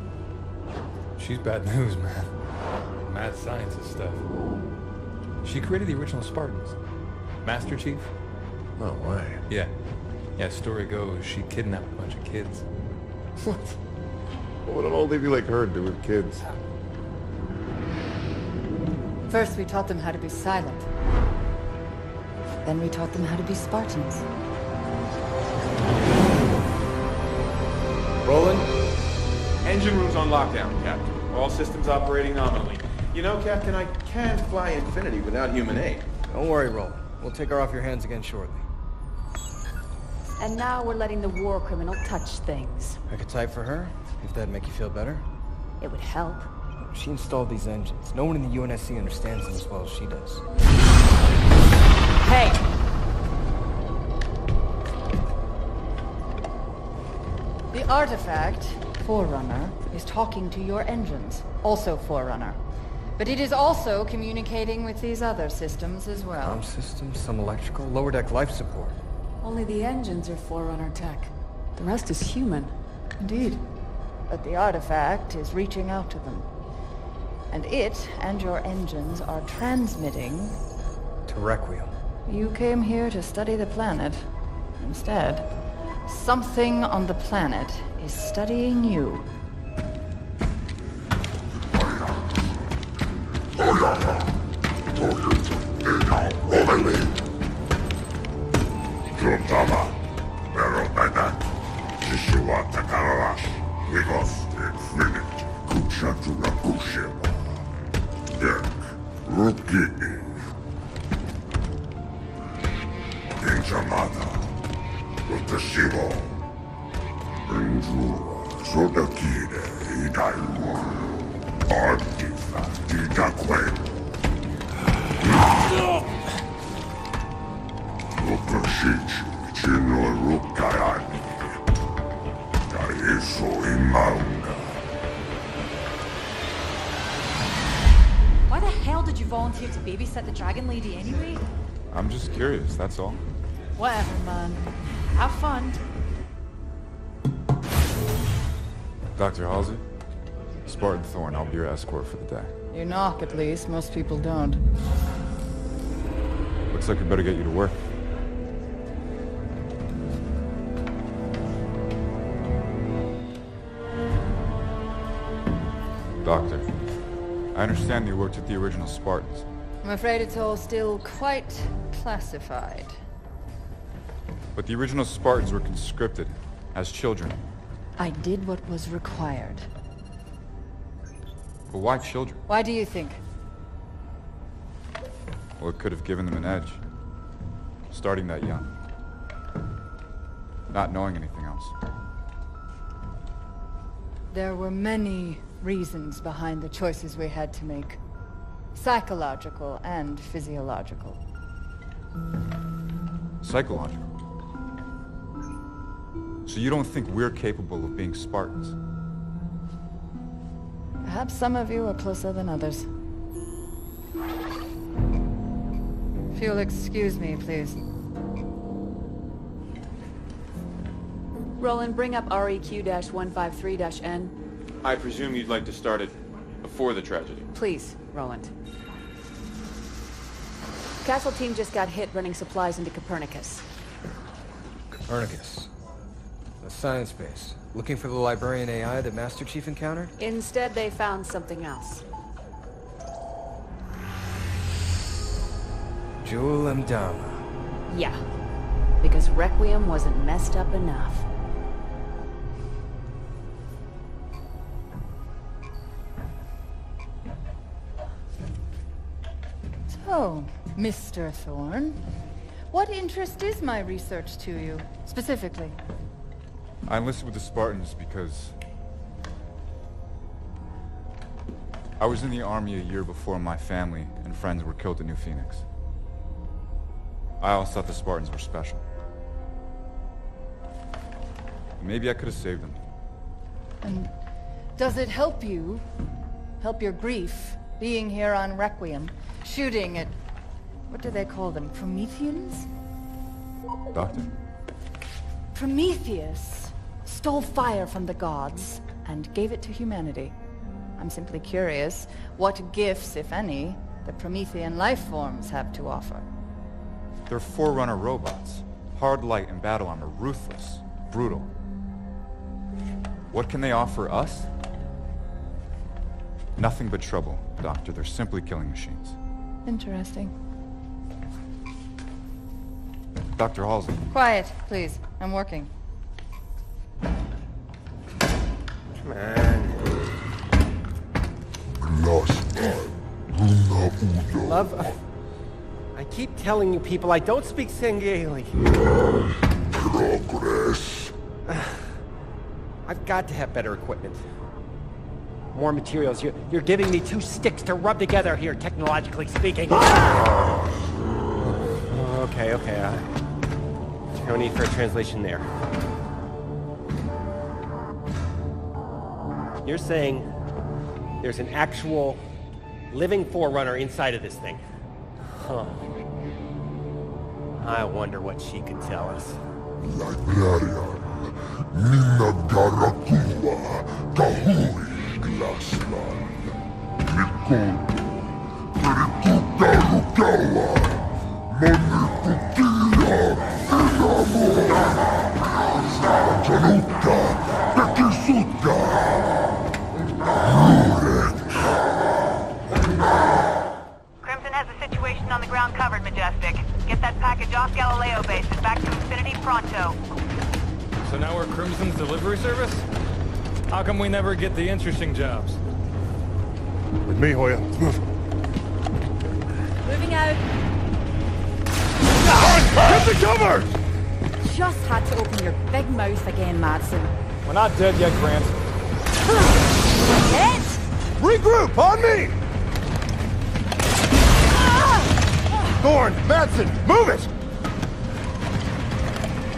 She's bad news, man. Mad scientist stuff. She created the original Spartans. Master Chief? No way. Yeah. Yeah, story goes, she kidnapped a bunch of kids. What? What would an old lady like her do with kids? First we taught them how to be silent. Then we taught them how to be Spartans. Roland? Engine room's on lockdown, Captain. All systems operating nominally. You know, Captain, I can't fly Infinity without human aid. Don't worry, Roland. We'll take her off your hands again shortly. And now we're letting the war criminal touch things. I could type for her, if that'd make you feel better. It would help. She installed these engines. No one in the UNSC understands them as well as she does. Hey! The artifact, Forerunner, is talking to your engines. Also Forerunner. But it is also communicating with these other systems as well. Arm systems, some electrical, lower deck life support. Only the engines are Forerunner tech. The rest is human. Indeed. But the artifact is reaching out to them. And it and your engines are transmitting... To Requiem. You came here to study the planet. Instead, something on the planet is studying you. Why the hell did you volunteer to babysit the Dragon Lady anyway? I'm just curious, that's all. Whatever, man. Have fun. Dr. Halsey? Spartan Thorn, I'll be your escort for the day. You knock, at least. Most people don't. Looks like we better get you to work. Doctor, I understand you worked with the original Spartans. I'm afraid it's all still quite classified. But the original Spartans were conscripted as children. I did what was required. But why children? Why do you think? Well, it could have given them an edge. Starting that young. Not knowing anything else. There were many reasons behind the choices we had to make. Psychological and physiological. Psychological? So you don't think we're capable of being Spartans? Perhaps some of you are closer than others. If you'll excuse me, please. Roland, bring up REQ-153-N. I presume you'd like to start it before the tragedy. Please, Roland. Castle team just got hit running supplies into Copernicus. Copernicus. The science base. Looking for the librarian AI that Master Chief encountered? Instead, they found something else. Jewel Mdama. Yeah, because Requiem wasn't messed up enough. So, Mr. Thorne, what interest is my research to you, specifically? I enlisted with the Spartans because I was in the army a year before my family and friends were killed at New Phoenix. I always thought the Spartans were special. Maybe I could have saved them. And does it help you, help your grief, being here on Requiem, shooting at, what do they call them, Prometheans? Doctor? Prometheus stole fire from the gods and gave it to humanity. I'm simply curious what gifts, if any, the Promethean life forms have to offer. They're Forerunner robots. Hard light and battle armor, ruthless, brutal. What can they offer us? Nothing but trouble, Doctor. They're simply killing machines. Interesting. Dr. Halsey. Quiet, please. I'm working. Come on. Love, I keep telling you people I don't speak Sangheili. Progress. I've got to have better equipment. More materials. You're giving me two sticks to rub together here, technologically speaking. Okay. No need for a translation there. You're saying there's an actual living Forerunner inside of this thing? Huh. I wonder what she could tell us. Librarian, Nina Garakua, Kahui Glassman, Nikol, Perikuta Rukawa, Monikutia, Elamo, Januka, Tekisuka, Crimson has the situation on the ground covered, Majestic. Get that package off Galileo base and back to Infinity pronto. So now we're Crimson's delivery service? How come we never get the interesting jobs? With me, Hoya. Moving out. Get the cover! Just had to open your big mouth again, Madsen. We're not dead yet, Grant. Dead? Regroup! On me! Thorne, Madsen, move it!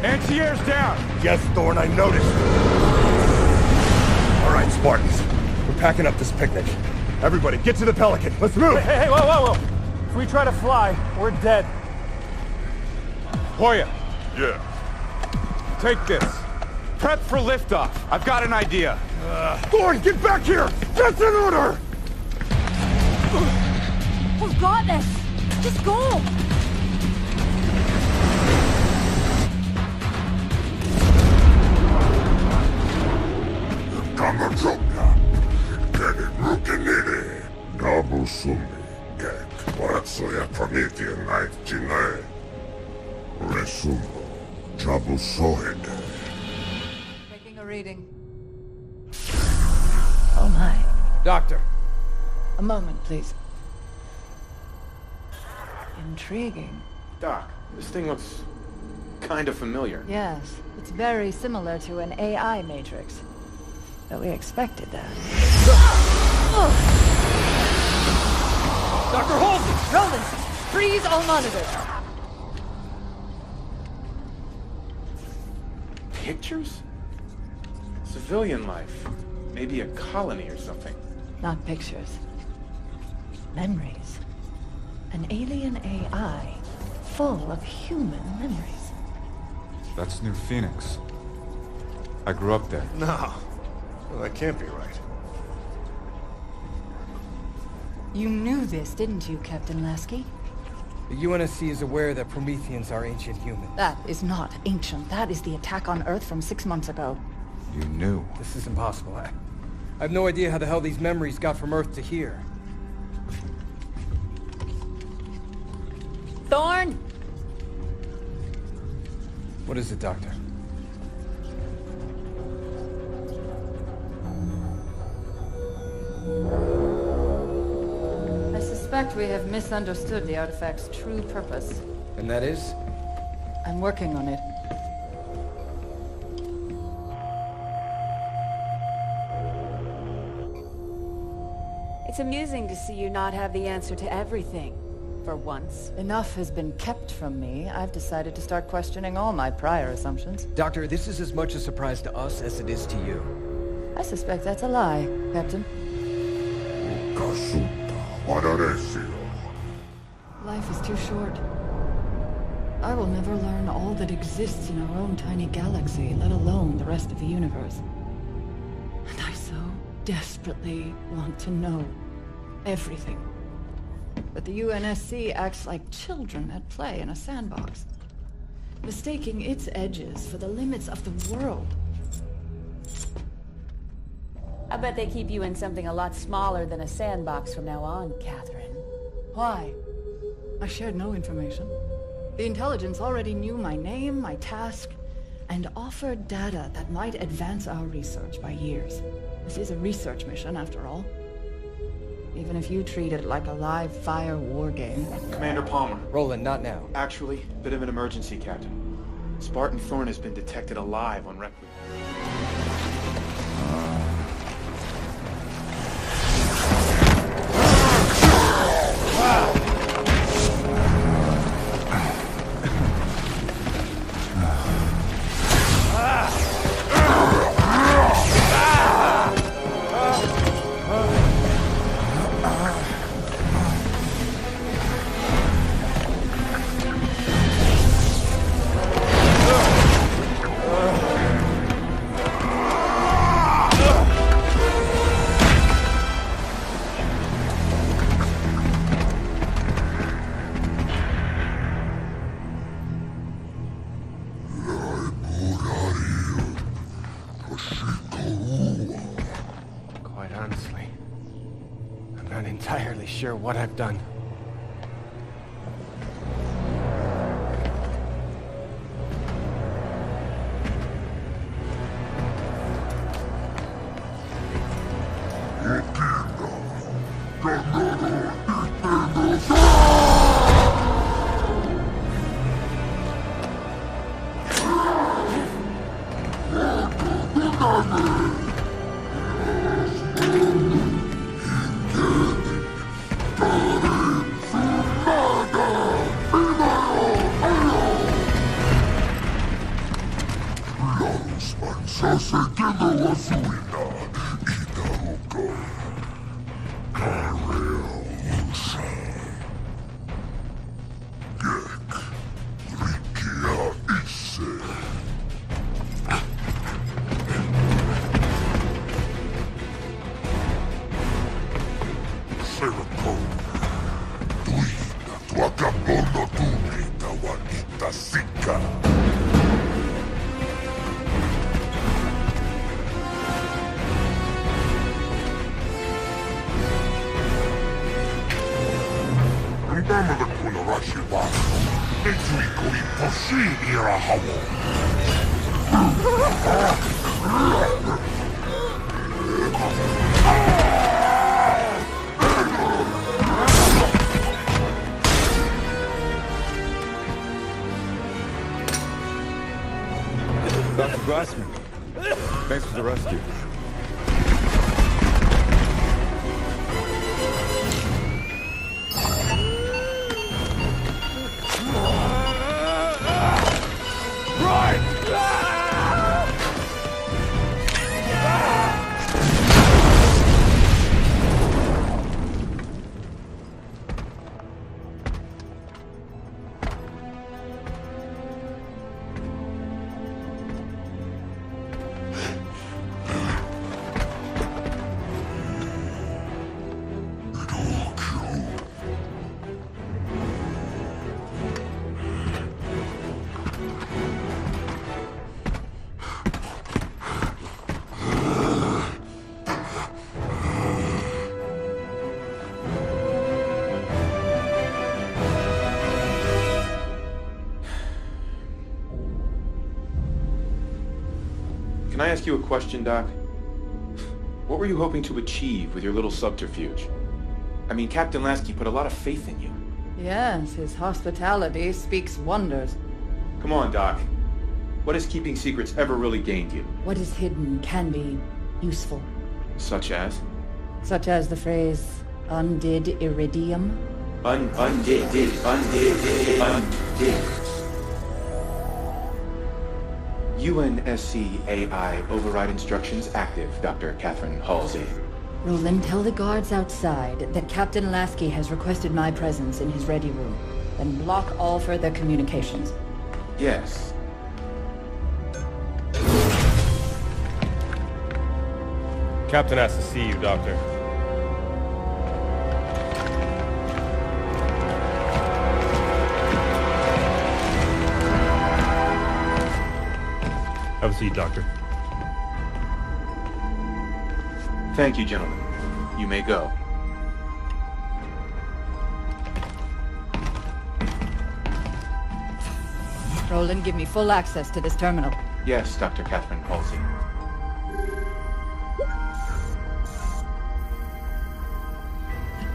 Anti-air's down! Yes, Thorne, I noticed. All right, Spartans. We're packing up this picnic. Everybody, get to the Pelican. Let's move! Hey, whoa! If we try to fly, we're dead. Hoya! Yeah. Take this. Prep for liftoff. I've got an idea. Thorne, get back here! That's an order! We've got this! Just go! Kamazoka, Kenny Ruki, Kasum, Jabusoid. Taking a reading. Oh my. Doctor. A moment, please. Intriguing. Doc, this thing looks kind of familiar. Yes, it's very similar to an AI matrix. But we expected that. Dr. Halsey! Roland, freeze all monitors! Pictures? Civilian life. Maybe a colony or something. Not pictures. Memories. An alien AI full of human memories. That's New Phoenix. I grew up there. No. Well, that can't be right. You knew this, didn't you, Captain Lasky? The UNSC is aware that Prometheans are ancient humans. That is not ancient. That is the attack on Earth from 6 months ago. You knew. This is impossible. I have no idea how the hell these memories got from Earth to here. Thorn! What is it, Doctor? I suspect we have misunderstood the artifact's true purpose. And that is? I'm working on it. It's amusing to see you not have the answer to everything, for once. Enough has been kept from me. I've decided to start questioning all my prior assumptions. Doctor, this is as much a surprise to us as it is to you. I suspect that's a lie, Captain. Life is too short. I will never learn all that exists in our own tiny galaxy, let alone the rest of the universe. And I so desperately want to know everything. But the UNSC acts like children at play in a sandbox, mistaking its edges for the limits of the world. I bet they keep you in something a lot smaller than a sandbox from now on, Catherine. Why? I shared no information. The intelligence already knew my name, my task, and offered data that might advance our research by years. This is a research mission, after all. Even if you treat it like a live fire war game. Commander Palmer. Roland, not now. Actually, bit of an emergency, Captain. Spartan Thorn has been detected alive on Requiem. Sure what I've done. Dr. Glassman, thanks for the rescue. Can I ask you a question, Doc? What were you hoping to achieve with your little subterfuge? I mean, Captain Lasky put a lot of faith in you. Yes, his hospitality speaks wonders. Come on, Doc. What has keeping secrets ever really gained you? What is hidden can be useful. Such as? Such as the phrase, undid iridium. Undid. UNSC-AI override instructions active, Dr. Catherine Halsey. Roland, tell the guards outside that Captain Lasky has requested my presence in his ready room. Then block all further communications. Yes. Captain has to see you, Doctor. Have a seat, Doctor. Thank you, gentlemen. You may go. Roland, give me full access to this terminal. Yes, Dr. Catherine Halsey.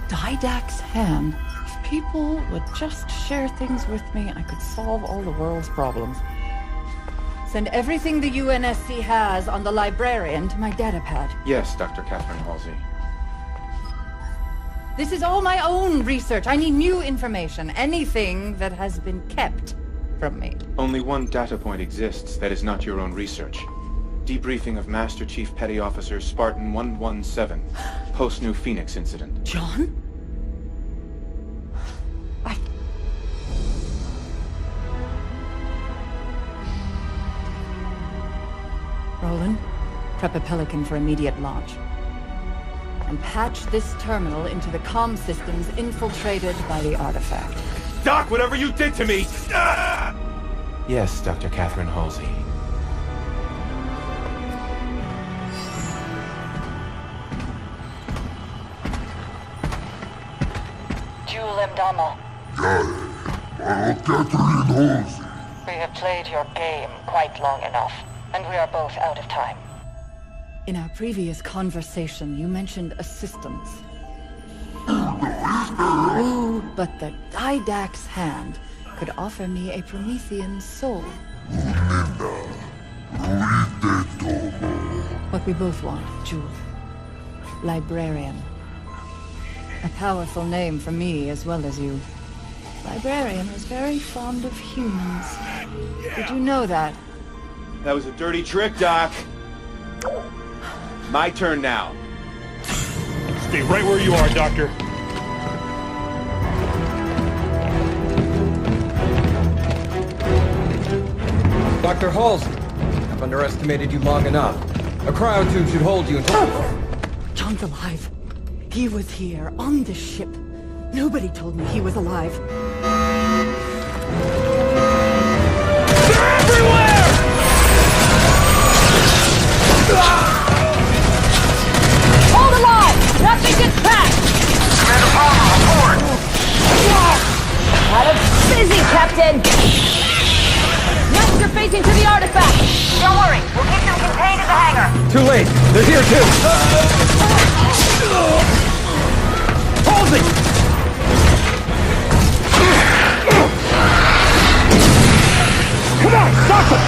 Didact's hand. If people would just share things with me, I could solve all the world's problems. Send everything the UNSC has on the librarian to my datapad. Yes, Dr. Catherine Halsey. This is all my own research. I need new information. Anything that has been kept from me. Only one data point exists that is not your own research. Debriefing of Master Chief Petty Officer Spartan 117, post-New Phoenix incident. John? Roland, prep a Pelican for immediate launch. And patch this terminal into the comm systems infiltrated by the artifact. Doc, whatever you did to me! Ah! Yes, Dr. Catherine Halsey. Jewel Mdama. Catherine Halsey. We have played your game quite long enough, and we are both out of time. In our previous conversation, you mentioned assistance. But the Didact's hand could offer me a Promethean soul. What we both want, Jewel. Librarian. A powerful name for me as well as you. Librarian was very fond of humans. Did you know that? That was a dirty trick, Doc. My turn now. Stay right where you are, Doctor. Dr. Halsey, I've underestimated you long enough. A cryotube should hold you until... John's alive. He was here, on this ship. Nobody told me he was alive. They're everywhere! Hold alive! Nothing gets past! Commander Palmer, report! Out of busy, Captain! Next, you're facing to the artifact! Don't worry, we'll keep them contained in the hangar. Too late. They're here too. Halsey! Come on, stop them!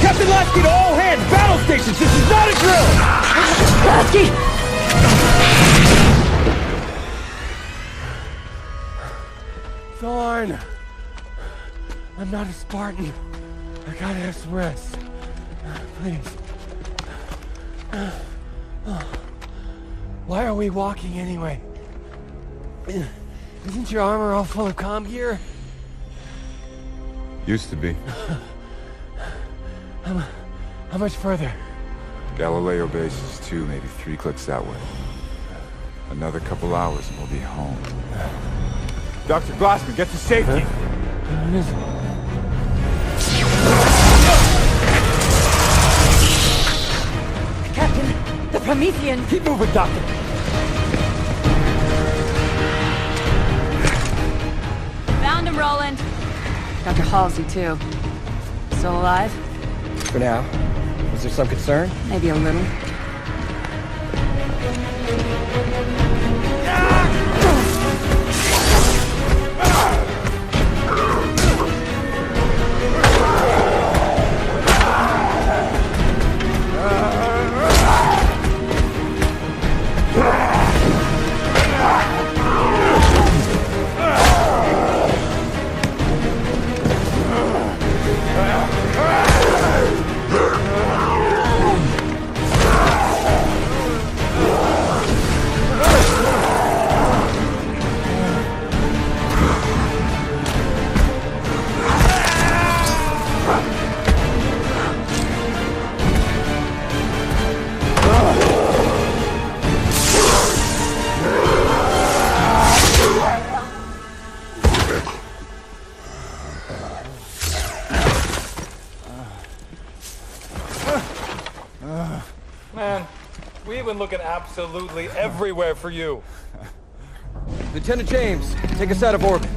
Captain Lasky to all hands! Battle stations! This is not a drill! Lasky! Thorn! I'm not a Spartan. I gotta have some rest. Please. Why are we walking anyway? Isn't your armor all full of comm gear? Used to be. How much further? Galileo base is 2, maybe 3 clicks that way. Another couple hours and we'll be home. Dr. Glassman, get to safety! Captain, the Promethean! Keep moving, Doctor! Found him, Roland. Dr. Halsey, too. Still alive? For now. Is there some concern? Maybe a little. Man, we've been looking absolutely everywhere for you. Lieutenant James, take us out of orbit.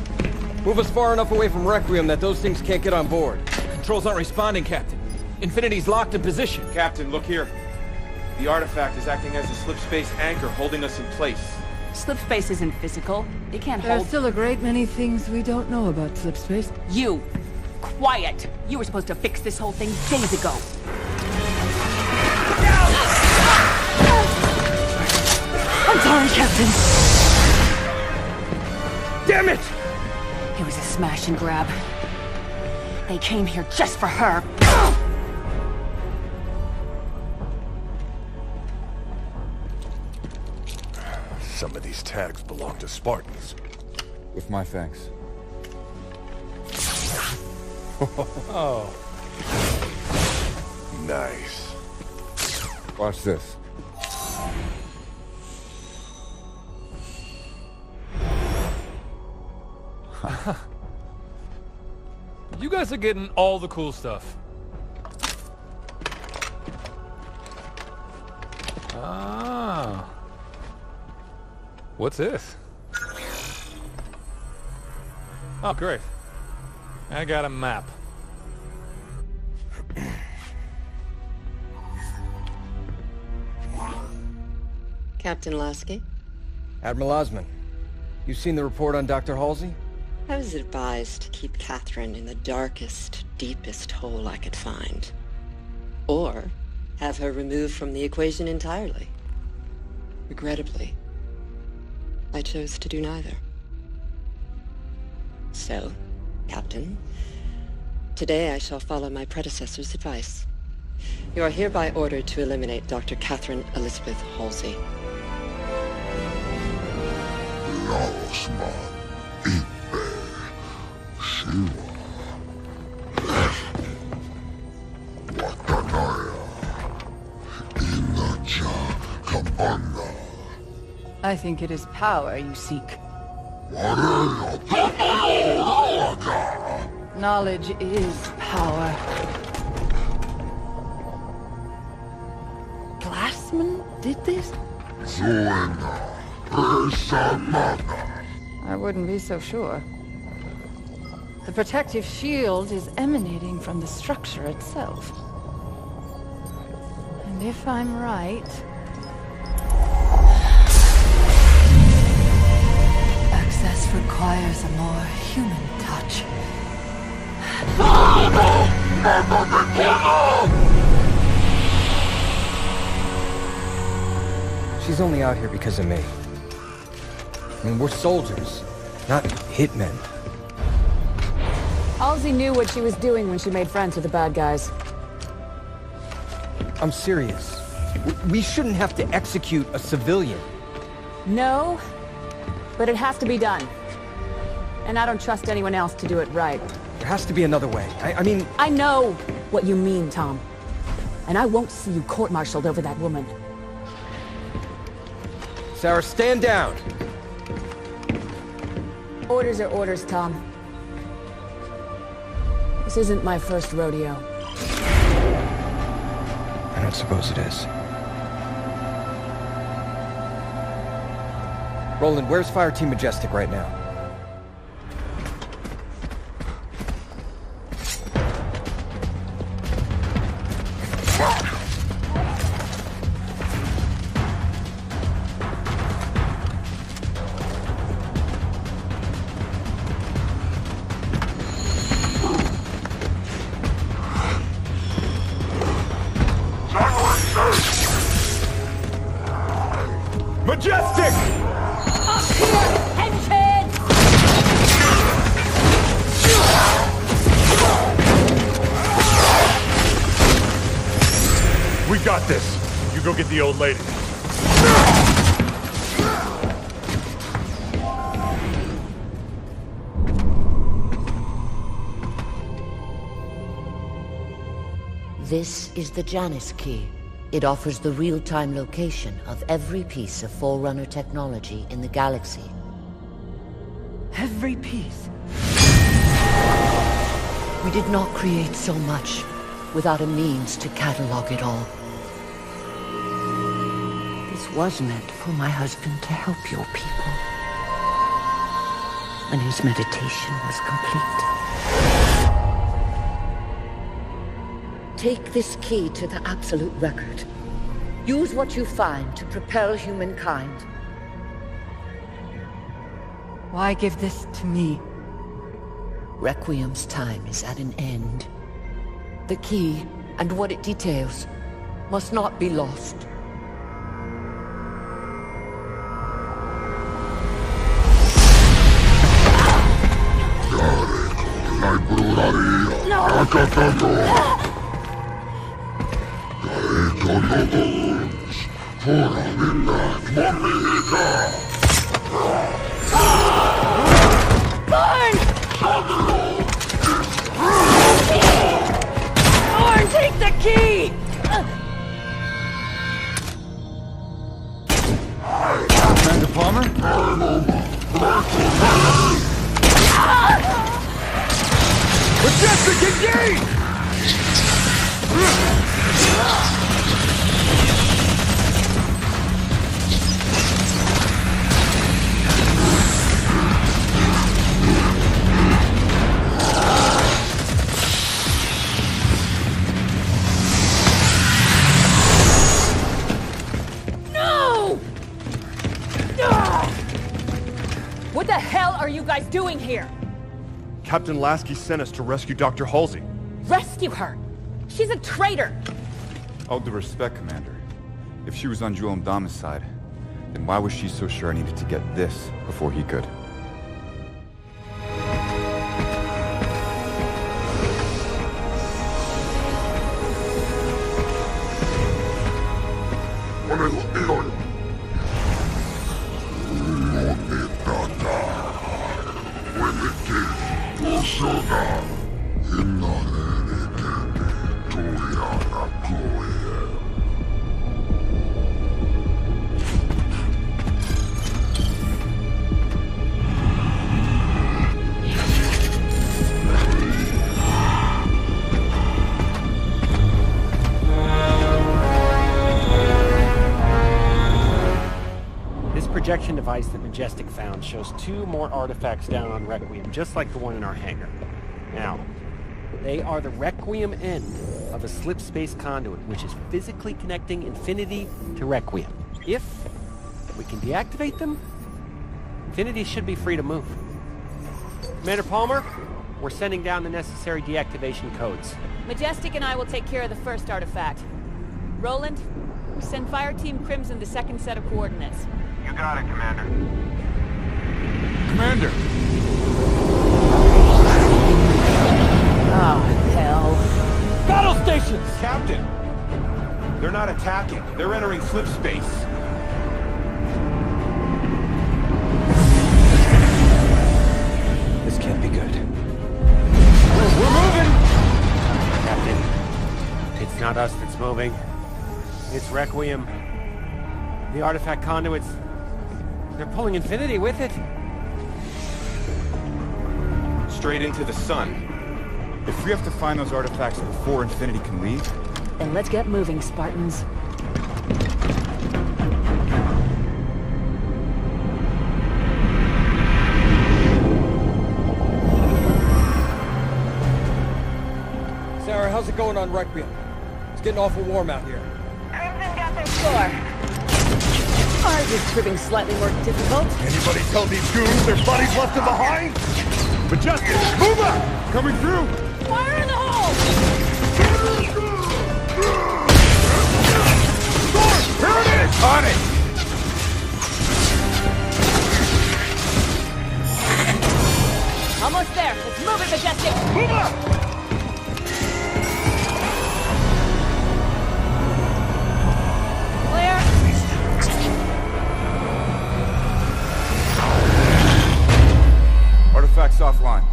Move us far enough away from Requiem that those things can't get on board. Controls aren't responding, Captain. Infinity's locked in position. Captain, look here. The artifact is acting as a slip-space anchor, holding us in place. Slip space isn't physical. It can't There are hold... still a great many things we don't know about slipspace. You! Quiet! You were supposed to fix this whole thing days ago. I'm sorry, Captain. Damn it! It was a smash and grab. They came here just for her. Some of these tags belong to Spartans. With my thanks. Oh. Nice. Watch this. You guys are getting all the cool stuff. Ah. What's this? Oh, great. I got a map. Captain Lasky? Admiral Osman, you seen the report on Dr. Halsey? I was advised to keep Catherine in the darkest, deepest hole I could find. Or have her removed from the equation entirely. Regrettably, I chose to do neither. So, Captain, today I shall follow my predecessor's advice. You are hereby ordered to eliminate Dr. Catherine Elizabeth Halsey. I think it is power you seek. Knowledge is power. Glassman did this? I wouldn't be so sure. The protective shield is emanating from the structure itself. And if I'm right... access requires a more human touch. She's only out here because of me. I mean, we're soldiers, not hitmen. Halsey knew what she was doing when she made friends with the bad guys. I'm serious. We shouldn't have to execute a civilian. No, but it has to be done. And I don't trust anyone else to do it right. There has to be another way. I mean... I know what you mean, Tom. And I won't see you court-martialed over that woman. Sarah, stand down! Orders are orders, Tom. This isn't my first rodeo. I don't suppose it is. Roland, where's Fire Team Majestic right now? Majestic! Up here, henchhead! We got this. You go get the old lady. This is the Janus key. It offers the real-time location of every piece of Forerunner technology in the galaxy. Every piece? We did not create so much without a means to catalog it all. This was meant for my husband to help your people. And his meditation was complete. Take this key to the Absolute Record. Use what you find to propel humankind. Why give this to me? Requiem's time is at an end. The key, and what it details, must not be lost. Thorn, take the key! Commander Palmer? Majestic, engage! No! What the hell are you guys doing here? Captain Lasky sent us to rescue Dr. Halsey. Rescue her! She's a traitor! All due respect, Commander. If she was on Jul Mdama's side, then why was she so sure I needed to get this before he could? projection device that Majestic found shows 2 more artifacts down on Requiem, just like the one in our hangar. Now, they are the Requiem end of a slip space conduit, which is physically connecting Infinity to Requiem. If we can deactivate them, Infinity should be free to move. Commander Palmer, we're sending down the necessary deactivation codes. Majestic and I will take care of the first artifact. Roland, send Fire Team Crimson the second set of coordinates. You got it, Commander. Commander! Oh, hell. Battle stations! Captain! They're not attacking. They're entering slip space. This can't be good. We're moving! Captain, it's not us that's moving. It's Requiem. The artifact conduits, they're pulling Infinity with it. Straight into the sun. If we have to find those artifacts before Infinity can leave... Then let's get moving, Spartans. Sarah, how's it going on Requiem? It's getting awful warm out here. Crimson got their score. Ours is proving slightly more difficult. Anybody tell these goons their buddies left them behind? Majestic, move up! Coming through! Fire in the hole! Here it is! On it! Almost there. Let's move it, Majestic. Move up! Clear. Artifacts offline.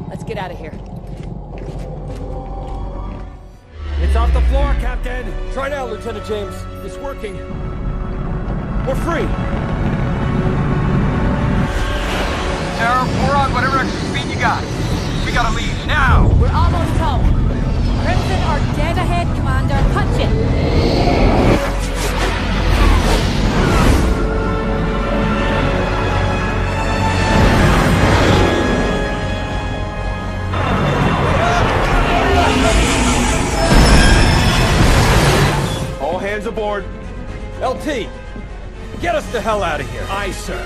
Let's get out of here. It's off the floor, Captain! Try now, Lieutenant James. It's working. We're free! Sarah, we're on whatever extra speed you got. We gotta leave, now! We're almost home. Crimson are dead ahead, Commander. Punch it! All hands aboard. LT, get us the hell out of here. Aye, sir.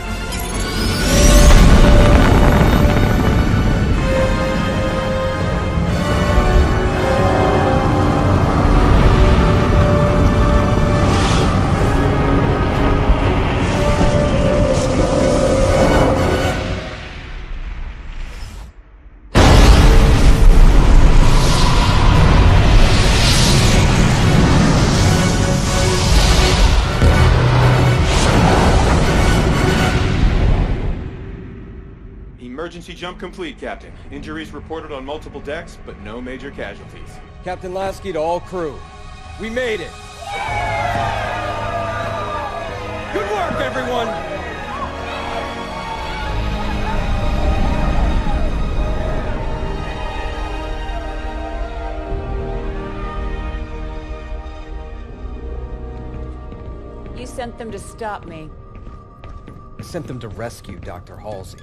Emergency jump complete, Captain. Injuries reported on multiple decks, but no major casualties. Captain Lasky to all crew. We made it. Good work, everyone! You sent them to stop me. I sent them to rescue Dr. Halsey.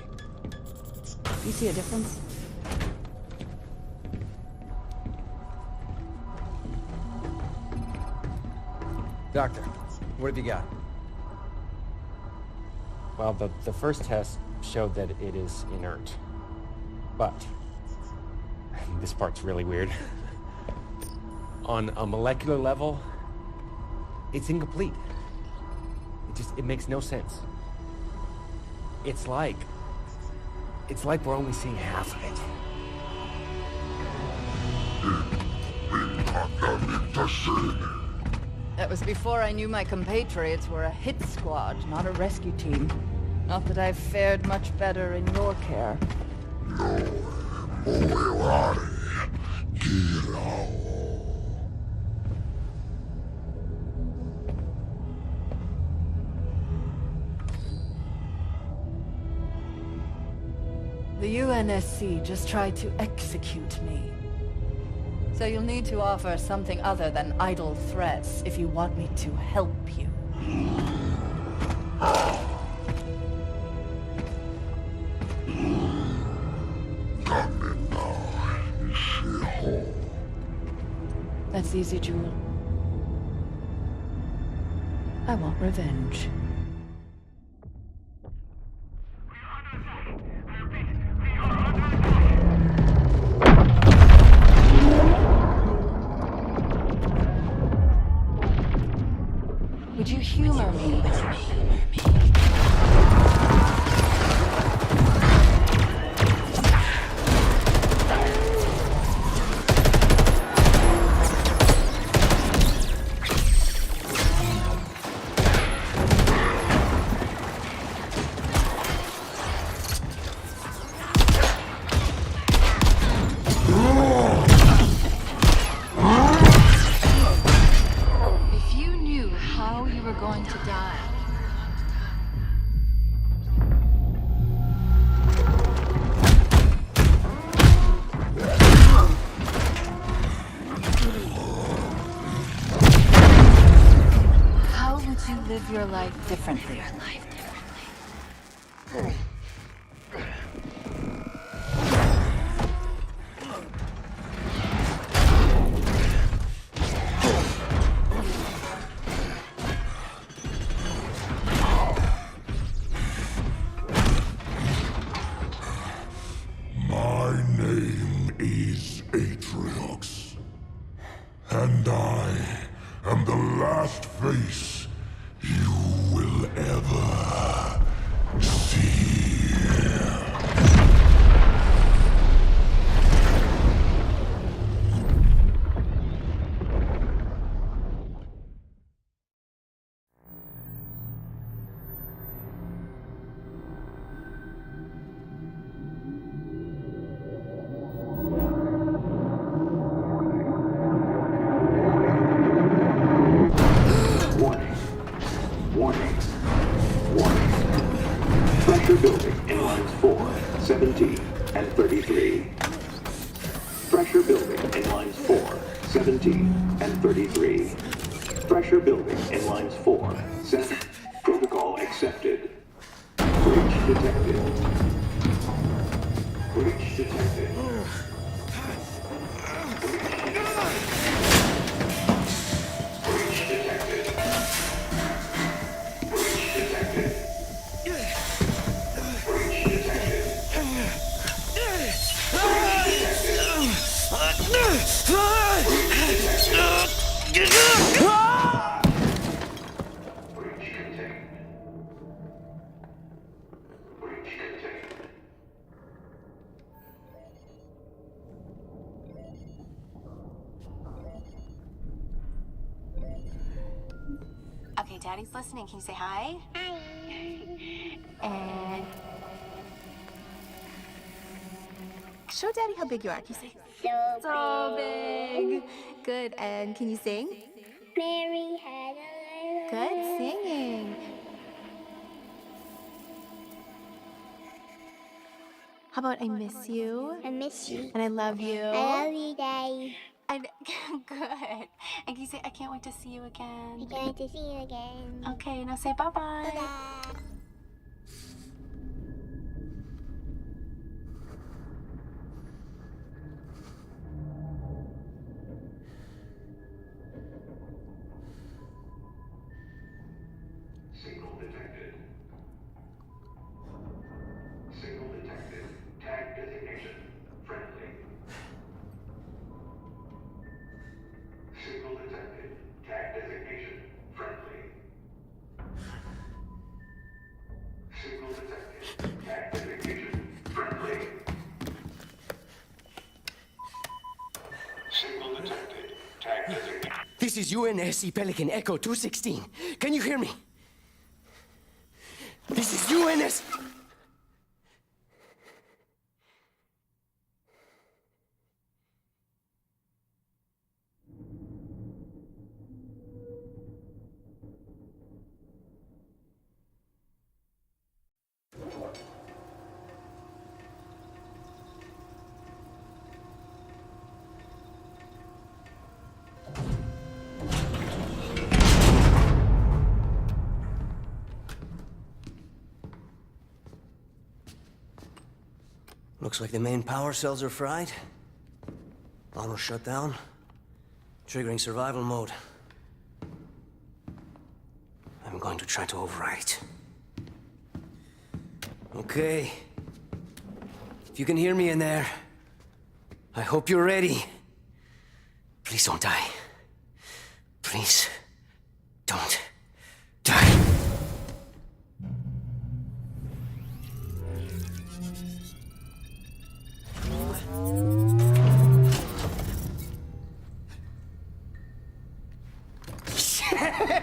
You see a difference? Doctor, what have you got? Well, the first test showed that it is inert. But, this part's really weird. On a molecular level, it's incomplete. It makes no sense. It's like we're only seeing half of it. That was before I knew my compatriots were a hit squad, not a rescue team. Not that I've fared much better in your care. The UNSC just tried to execute me. So you'll need to offer something other than idle threats if you want me to help you. this easy, Jewel. I want revenge. Would you humor me? If you knew how you were going to die. How would you live your life differently? My name is Atriox, and I am the last face you will ever see. Warning. Pressure building in lines 4, 17, and 33. Pressure building in lines 4, 17, and 33. Pressure building in lines 4, 7. Protocol accepted. Breach detected. Breach detected. Okay, Daddy's listening. Can you say hi? Hi. And show Daddy how big you are. Can you say so big? Good. And can you sing? Mary had a Good singing. How about I miss you? I miss you. And I love you. I love you, Daddy. And good. And can you say I can't wait to see you again? I can't wait to see you again. Okay, now say bye-bye. Bye-bye. Signal detected. Signal detected. Tag designation. Friendly. Signal detected. Tag designation. Friendly. Signal detected. Tag designation. Friendly. Signal detected. Tag designation. This is UNSC Pelican Echo 216. Can you hear me? This is UNS... Looks like the main power cells are fried. Auto shut down. Triggering survival mode. I'm going to try to override it. Okay. If you can hear me in there, I hope you're ready. Please don't die. Please don't die.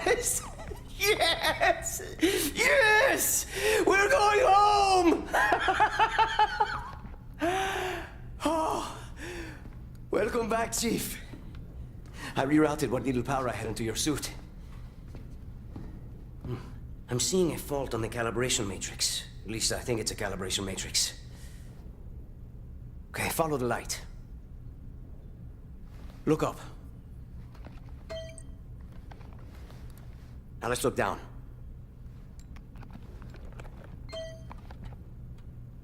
Yes! Yes! Yes! We're going home! Oh, welcome back, Chief. I rerouted what little power I had into your suit. I'm seeing a fault on the calibration matrix. At least I think it's a calibration matrix. Okay, follow the light. Look up. Now let's look down.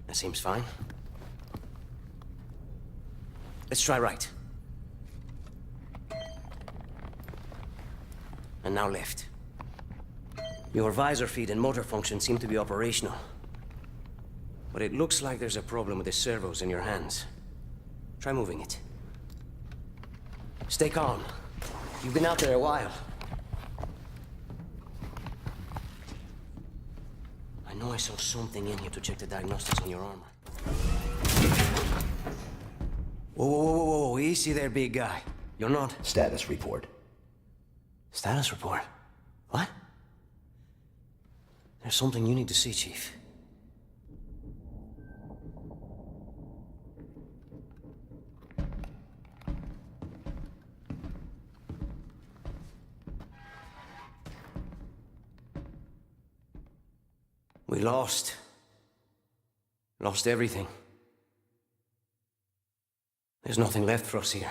That seems fine. Let's try right. And now left. Your visor feed and motor function seem to be operational. But it looks like there's a problem with the servos in your hands. Try moving it. Stay calm. You've been out there a while. I know I saw something in here to check the diagnostics on your armor. Whoa, whoa, whoa, whoa, whoa, easy there, big guy. You're not... Status report. Status report? What? There's something you need to see, Chief. We lost. Lost everything. There's nothing left for us here.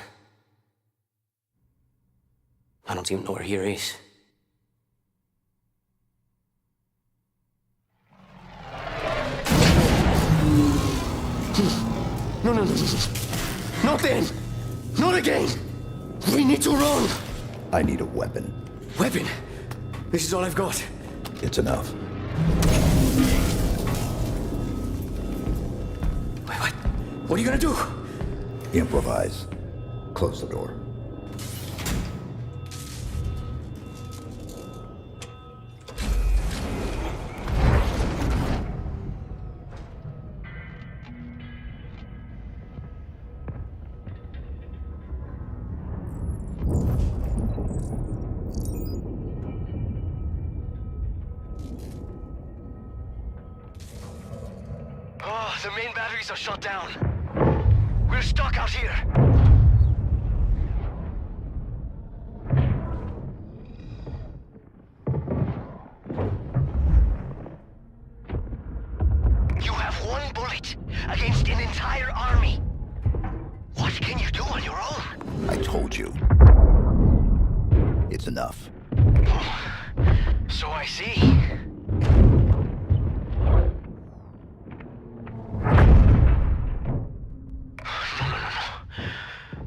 I don't even know where here is. No, no, no, no. Not then! Not again! We need to run! I need a weapon. Weapon? This is all I've got. It's enough. Wait, what? What are you gonna do? Improvise. Close the door. Oh, the main batteries are shut down. We're stuck out here. You have one bullet against an entire army. What can you do on your own? I told you. It's enough. So I see.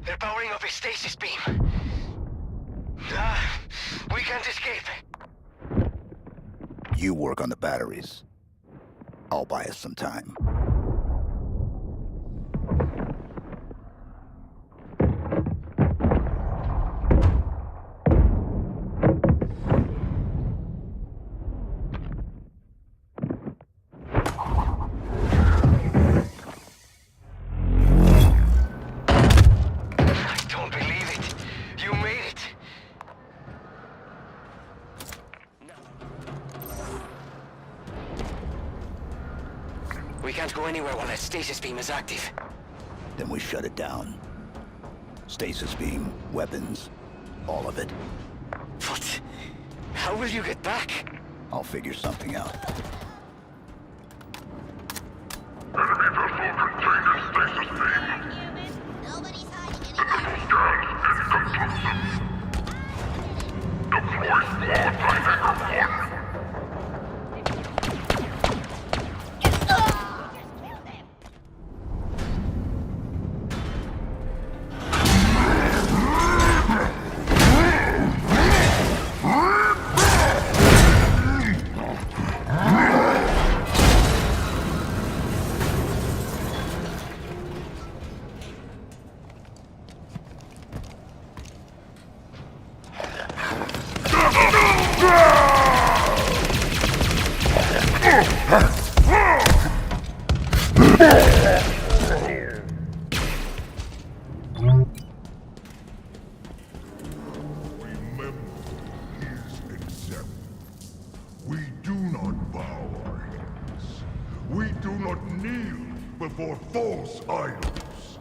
They're powering up a stasis beam. We can't escape. You work on the batteries. I'll buy us some time. We can't go anywhere while that stasis beam is active. Then we shut it down. Stasis beam, weapons, all of it. What? How will you get back? I'll figure something out. We do not bow our heads. We do not kneel before false idols.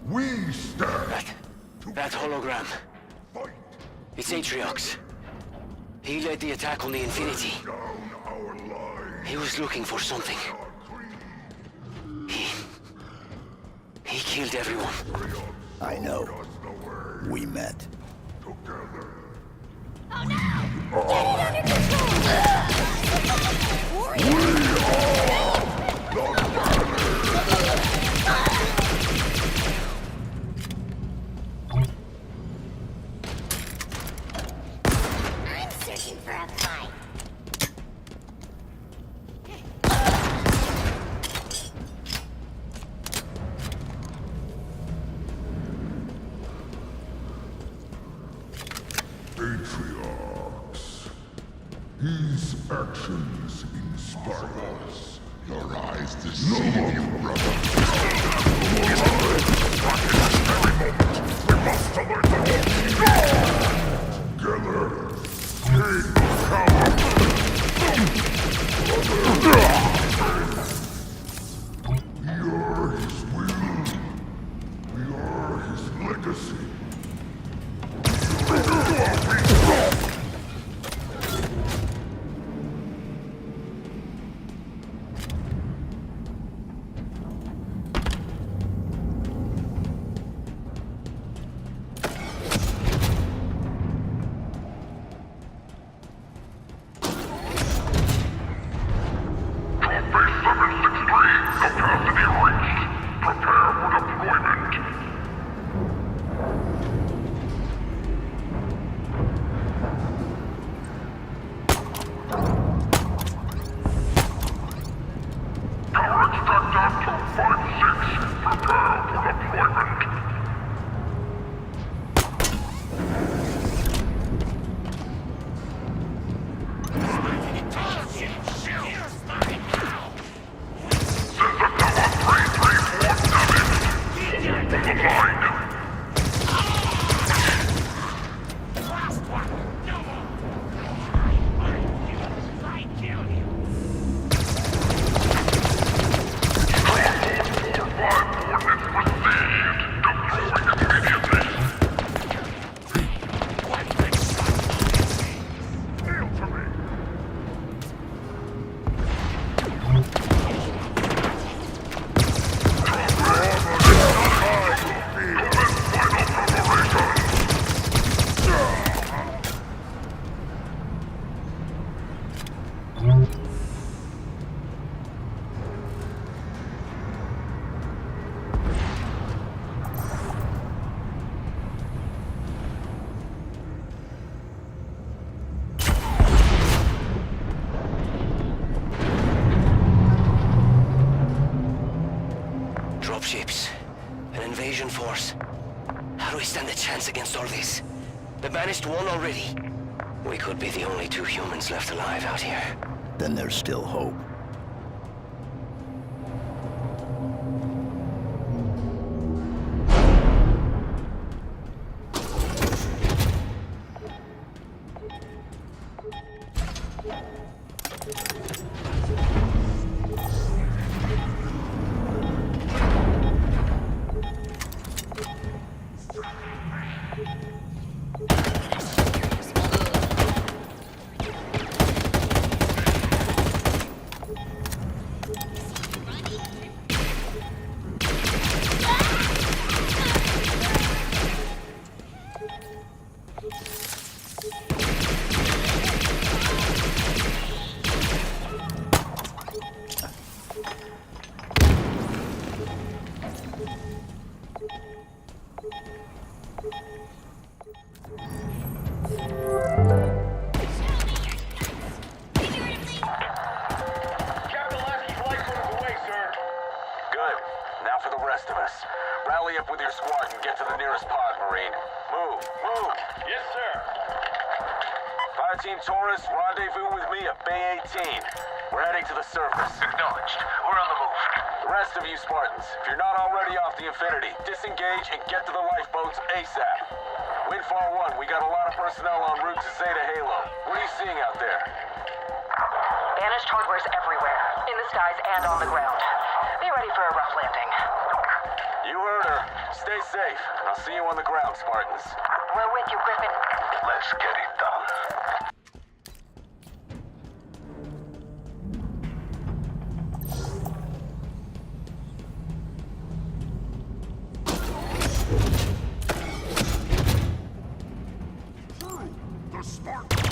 We stand. That hologram. It's Atriox. He led the attack on the Infinity. He was looking for something. He killed everyone. I know. We met. Oh no! Get it I'm searching for a fight. Atriox. His actions inspire us. Your eyes deceive you, brother. We must alert the whole together. Take power. We are his will. We are his legacy. Dropships. An invasion force. How do we stand a chance against all this? The Banished won already. We could be the only two humans left alive out here. Then there's still hope. Fire Team Taurus, rendezvous with me at Bay 18. We're heading to the surface. Acknowledged. We're on the move. The rest of you Spartans, if you're not already off the Infinity, disengage and get to the lifeboats ASAP. Windfall 1, we got a lot of personnel en route to Zeta Halo. What are you seeing out there? Banished hardware's everywhere, in the skies and on the ground. Be ready for a rough landing. You heard her. Stay safe. I'll see you on the ground, Spartans. We're with you, Griffin. Let's get it done. The Spartans!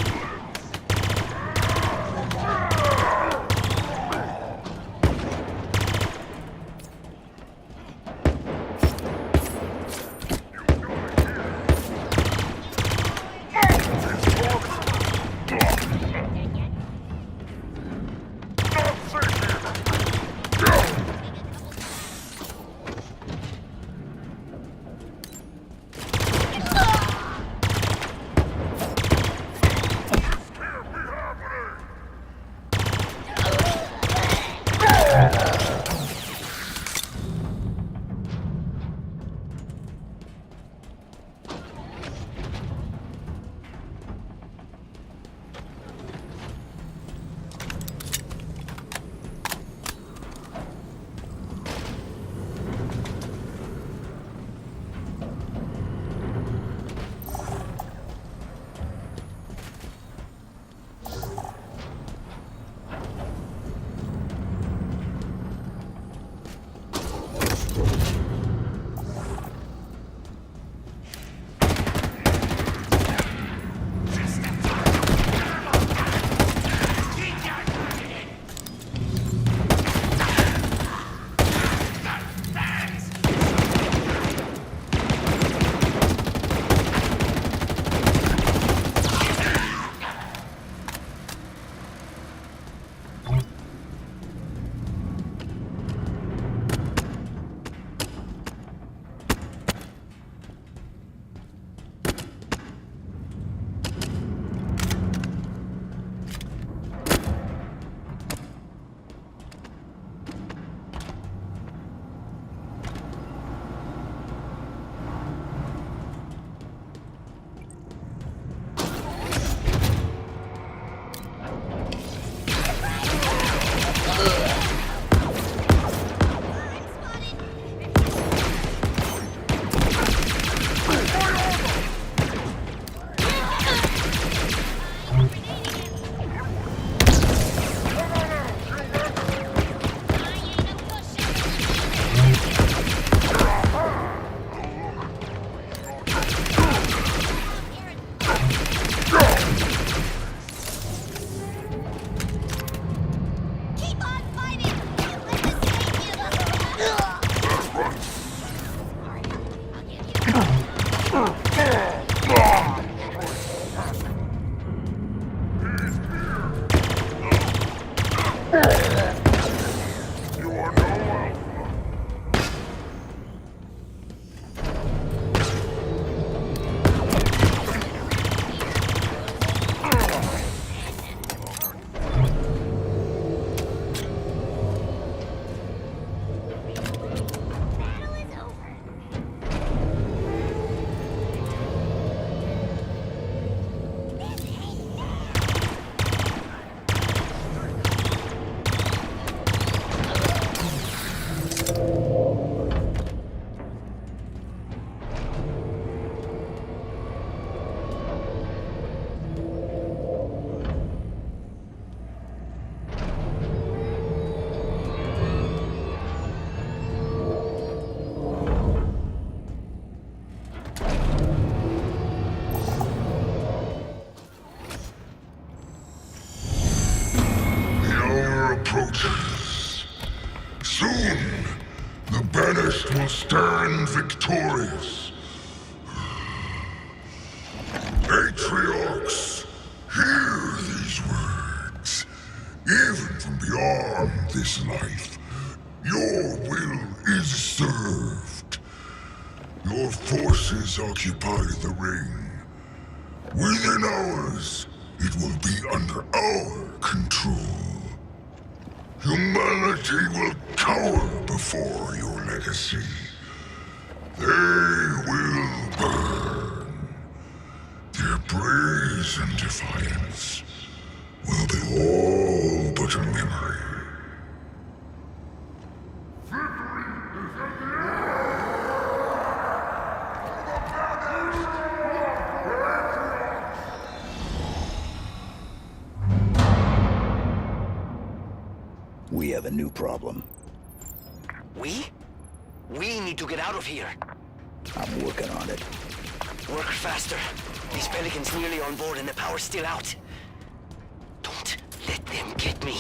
approaches. Soon, the banished will stand victorious. Patriarchs, hear these words. Even from beyond this life, your will is served. Your forces occupy the ring. Within hours, it will be under our control. Humanity will cower before your legacy. They will burn. Their brazen defiance will be all but a memory. We have a new problem. We? We need to get out of here. I'm working on it. Work faster. These Pelicans nearly on board and the power's still out. Don't let them get me.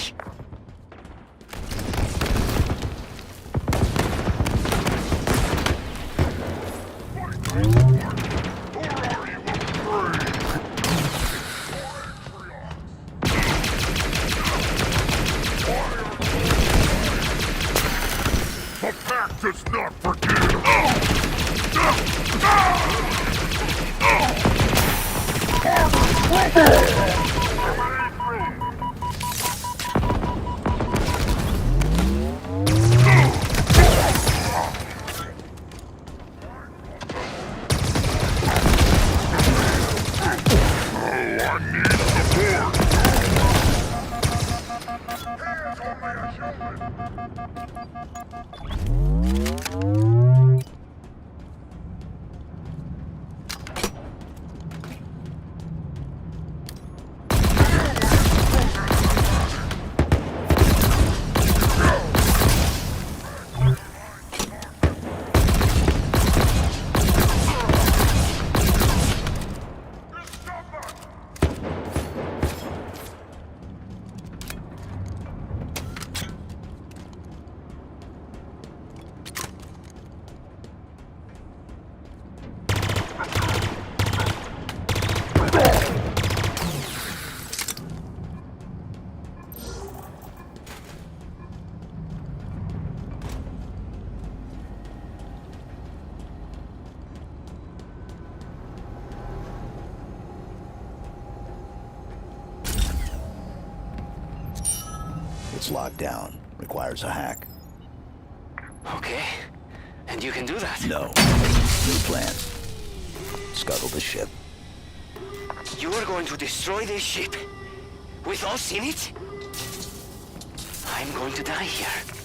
The pact does not forgive! It's locked down. Requires a hack. Okay. And you can do that? No. New plan. Scuttle the ship. You are going to destroy this ship? With us in it? I'm going to die here.